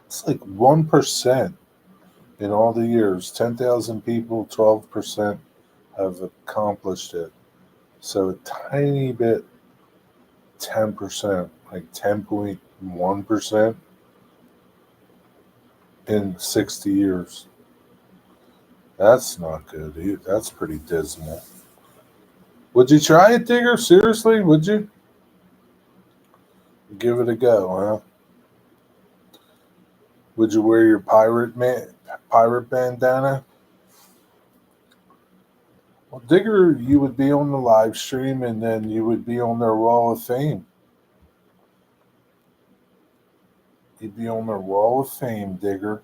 It's like 1% in all the years. 10,000 people, 12% have accomplished it. So a tiny bit, 10%, like 10.1% in 60 years. That's not good. That's pretty dismal. Would you try it, Digger? Seriously? Would you? Give it a go, huh? Would you wear your pirate bandana? Well, Digger, you would be on the live stream and then you would be on their wall of fame. You'd be on their wall of fame, Digger.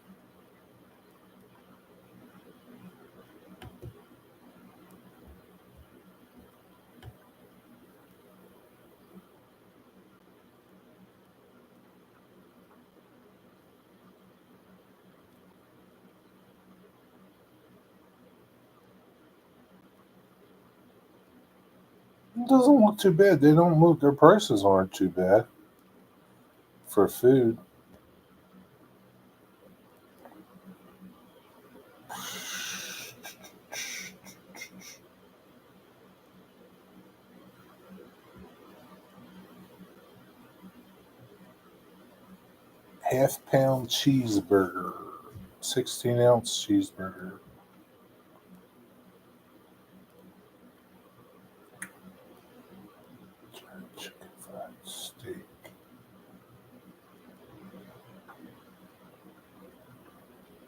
It doesn't look too bad. They don't look, their prices aren't too bad for food. Half-pound cheeseburger, 16-ounce cheeseburger. Chicken fried steak.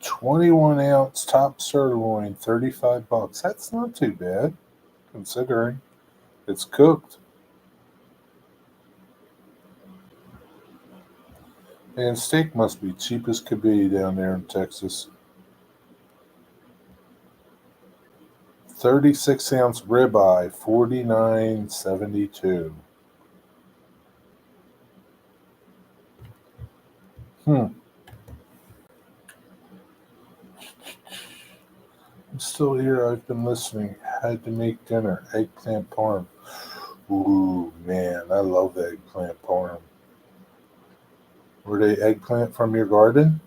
21-ounce top sirloin, $35. That's not too bad, considering it's cooked. And steak must be cheap as could be down there in Texas. 36-ounce ribeye, $49.72. I'm still here. I've been listening. Had to make dinner. Eggplant parm. Ooh, man, I love eggplant parm. Were they eggplant from your garden?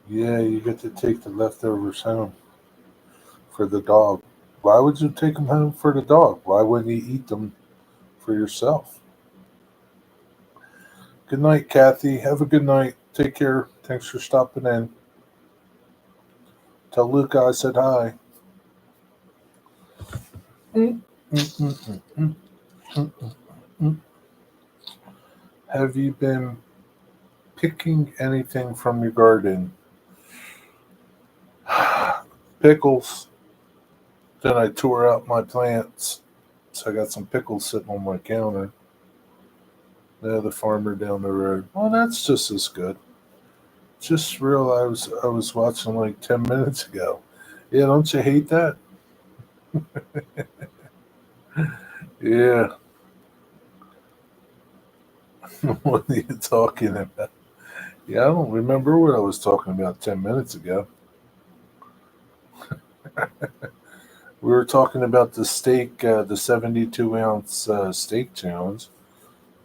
Yeah, you get to take the leftovers home for the dog. Why would you take them home for the dog? Why wouldn't you eat them for yourself? Good night, Kathy. Have a good night. Take care. Thanks for stopping in. Tell Luca I said hi. Mm, mm, mm, mm, mm, mm, mm. Have you been picking anything from your garden? Pickles. Then I tore out my plants. So I got some pickles sitting on my counter. The farmer down the road. Well, that's just as good. Just realized I was watching like 10 minutes ago. Yeah, don't you hate that? Yeah. What are you talking about? Yeah, I don't remember what I was talking about 10 minutes ago. We were talking about the steak, the 72-ounce steak challenge.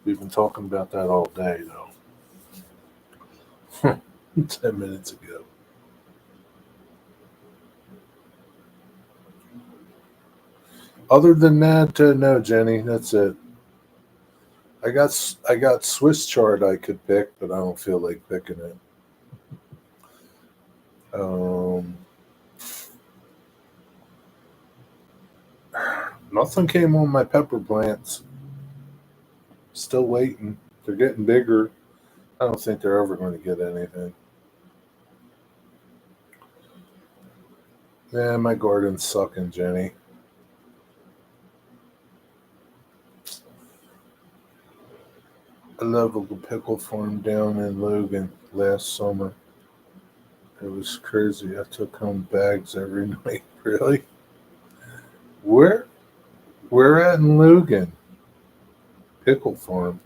We've been talking about that all day, though. 10 minutes ago. Other than that, no, Jenny, that's it. I got Swiss chard I could pick, but I don't feel like picking it. Um, Nothing came on my pepper plants. Still waiting. They're getting bigger. I don't think they're ever going to get anything. Yeah, my garden's sucking, Jenny. I love a pickle farm down in Logan last summer. It was crazy. I took home bags every night. Really? Where? Where at in Logan? Pickle farm.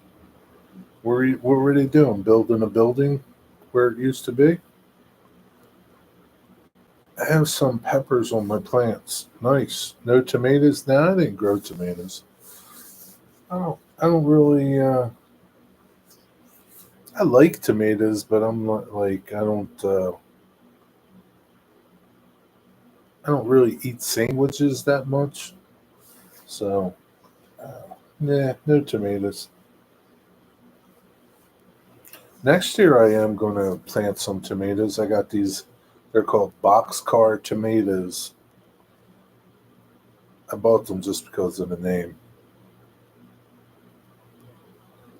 What were they doing? Building a building where it used to be? I have some peppers on my plants. Nice. No tomatoes? No, I didn't grow tomatoes. I don't really. I like tomatoes, but I'm not like I don't. I don't really eat sandwiches that much. So, nah, no tomatoes. Next year, I am going to plant some tomatoes. I got these. They're called boxcar tomatoes. I bought them just because of the name.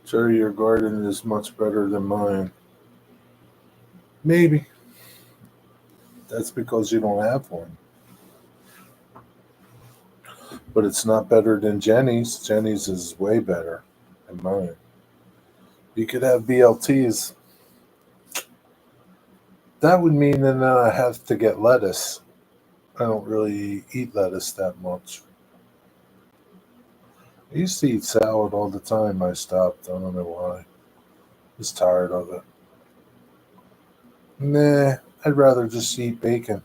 Sure, your garden is much better than mine. Maybe that's because you don't have one. But it's not better than Jenny's. Jenny's is way better than mine. You could have BLTs. That would mean then I have to get lettuce. I don't really eat lettuce that much. I used to eat salad all the time. I stopped. I don't know why. Just tired of it. Nah, I'd rather just eat bacon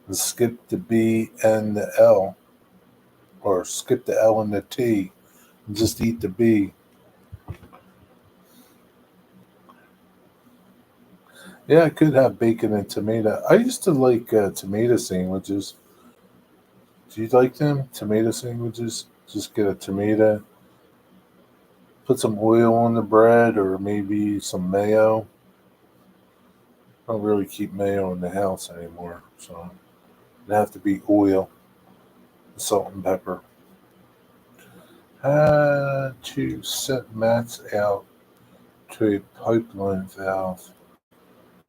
and skip the B and the L, or skip the L and the T and just eat the B. Yeah, I could have bacon and tomato. I used to like tomato sandwiches. Do you like them? Tomato sandwiches? Just get a tomato, put some oil on the bread, or maybe some mayo. I don't really keep mayo in the house anymore, so it'd have to be oil, salt, and pepper. To set mats out to a pipeline valve.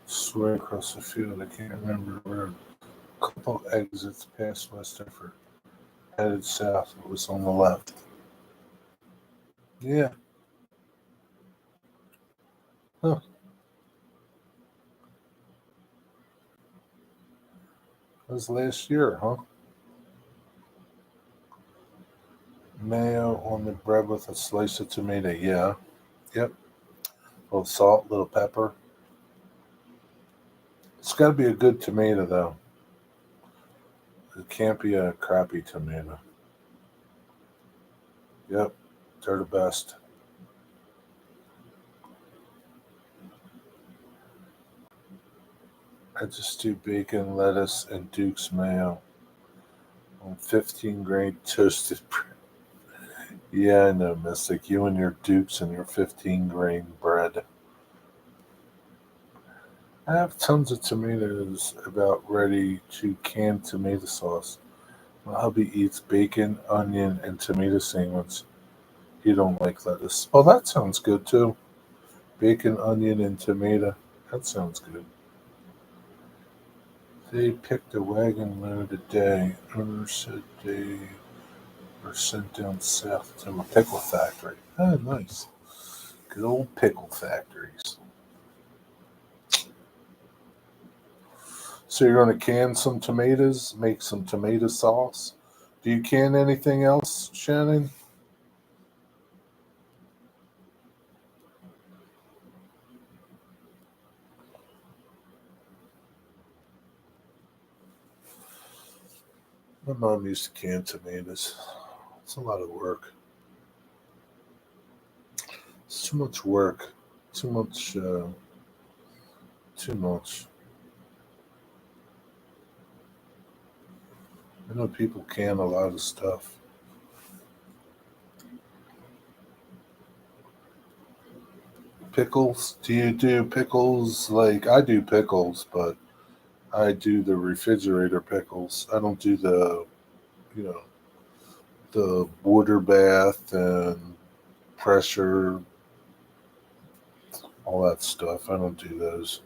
Sway across the field. I can't remember where. A couple exits past West Effort. Headed south. It was on the left. Yeah. Huh. That was last year, huh? Mayo on the bread with a slice of tomato. Yeah. Yep. A little salt, little pepper. It's got to be a good tomato, though. It can't be a crappy tomato. Yep. They're the best. I just do bacon, lettuce, and Duke's mayo on 15 grain toasted bread. Yeah, I know, Mystic. You and your Dukes and your 15 grain bread. I have tons of tomatoes about ready to can tomato sauce. My hubby eats bacon, onion, and tomato sandwich. He don't like lettuce. Oh, that sounds good too. Bacon, onion, and tomato. That sounds good. They picked a wagon load a day. Owner said they were sent down south to a pickle factory. Oh, nice. Good old pickle factories. So you're going to can some tomatoes, make some tomato sauce. Do you can anything else, Shannon? My mom used to can tomatoes. It's a lot of work. It's too much work. Too much. Too much. I know people can a lot of stuff. Pickles? Do you do pickles? Like I do pickles, but I do the refrigerator pickles. I don't do you know, the water bath and pressure, all that stuff. I don't do those.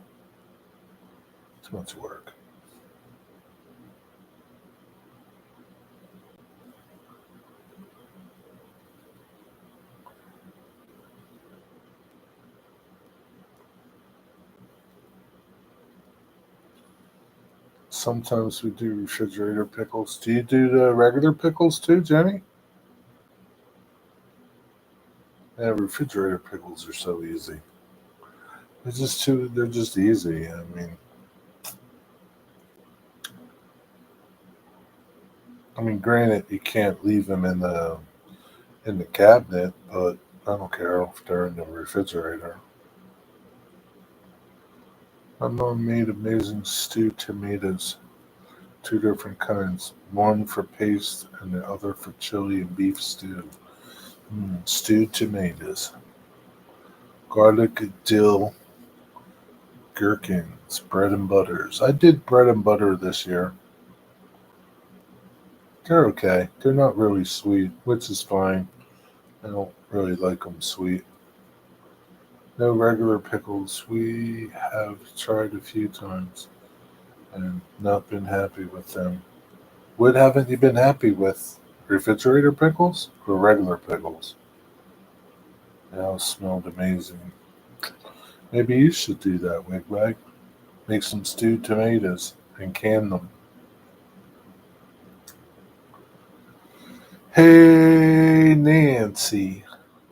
Too much work. Sometimes we do refrigerator pickles. Do you do the regular pickles too, Jenny? Yeah, refrigerator pickles are so easy. They're just easy. I mean, granted, you can't leave them in the cabinet, but I don't care if they're in the refrigerator. My mom made amazing stewed tomatoes, two different kinds, one for paste and the other for chili and beef stew. Stewed tomatoes, garlic, dill, gherkins, bread and butters. I did bread and butter this year. They're okay. They're not really sweet, which is fine. I don't really like them sweet. No regular pickles. We have tried a few times and not been happy with them. What haven't you been happy with? Refrigerator pickles or regular pickles? They all smelled amazing. Maybe you should do that, Wigwag. Make some stewed tomatoes and can them. Hey, Nancy.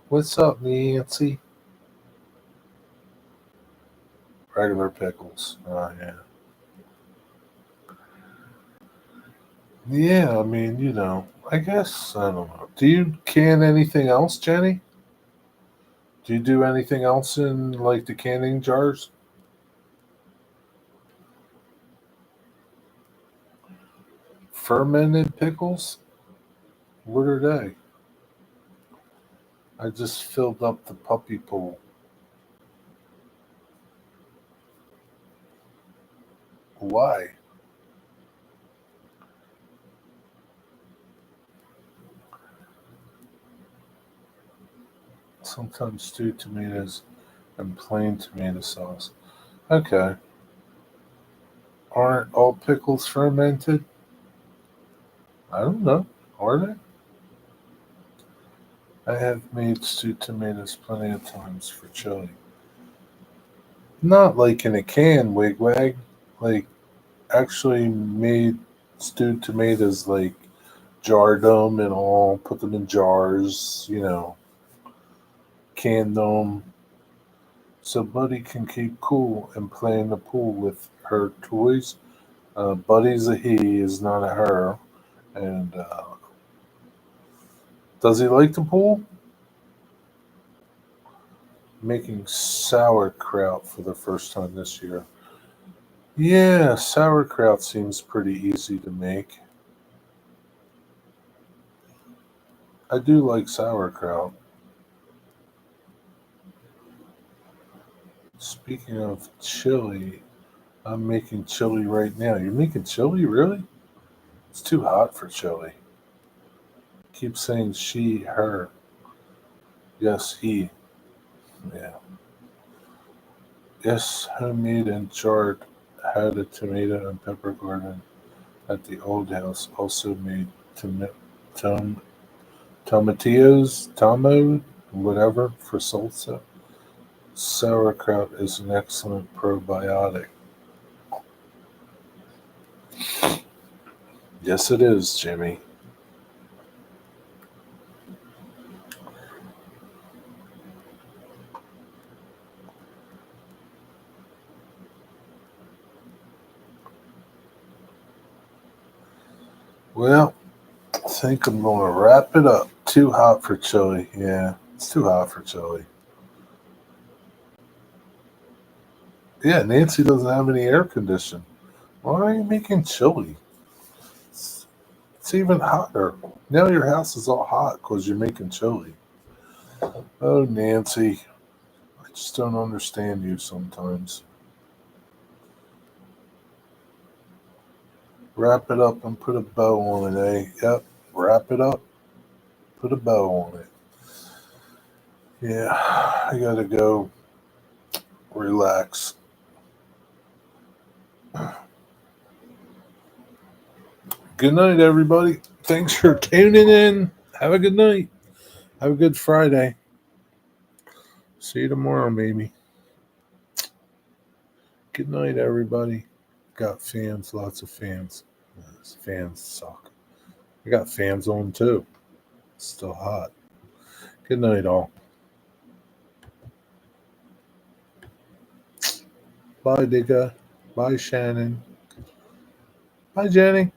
What's up, Nancy? Regular pickles. Oh, yeah. Yeah, I guess, I don't know. Do you can anything else, Jenny? Do you do anything else in like the canning jars? Fermented pickles? What are they? I just filled up the puppy pool. Why? Sometimes stewed tomatoes and plain tomato sauce. Okay. Aren't all pickles fermented? I don't know. Are they? I have made stewed tomatoes plenty of times for chili. Not like in a can, wigwag. Like actually made stewed tomatoes, like jarred them and all, put them in jars, canned them, so Buddy can keep cool and play in the pool with her toys. Buddy's a he, is not a her. And does he like the pool? Making sauerkraut for the first time this year. Yeah, sauerkraut seems pretty easy to make. I do like sauerkraut. Speaking of chili, I'm making chili right now. You're making chili, really? It's too hot for chili. Keep saying she, her. Yes, he. Yeah. Yes, homemade and jarred. Had a tomato and pepper garden at the old house. Also made tom- tom- tomatillos, whatever, for salsa. Sauerkraut is an excellent probiotic. Yes, it is, Jimmy. Well, I think I'm going to wrap it up. Too hot for chili. Yeah, it's too hot for chili. Yeah, Nancy doesn't have any air conditioning. Why are you making chili? It's, it's even hotter. Now your house is all hot because you're making chili. Oh, Nancy, I just don't understand you sometimes. Wrap it up and put a bow on it, eh? Yep, wrap it up, put a bow on it. Yeah, I gotta go relax. Good night, everybody. Thanks for tuning in. Have a good night. Have a good Friday. See you tomorrow, maybe. Good night, everybody. Got fans, lots of fans. Fans suck. I got fans on too. It's still hot. Good night, all. Bye, Digga. Bye, Shannon. Bye, Jenny.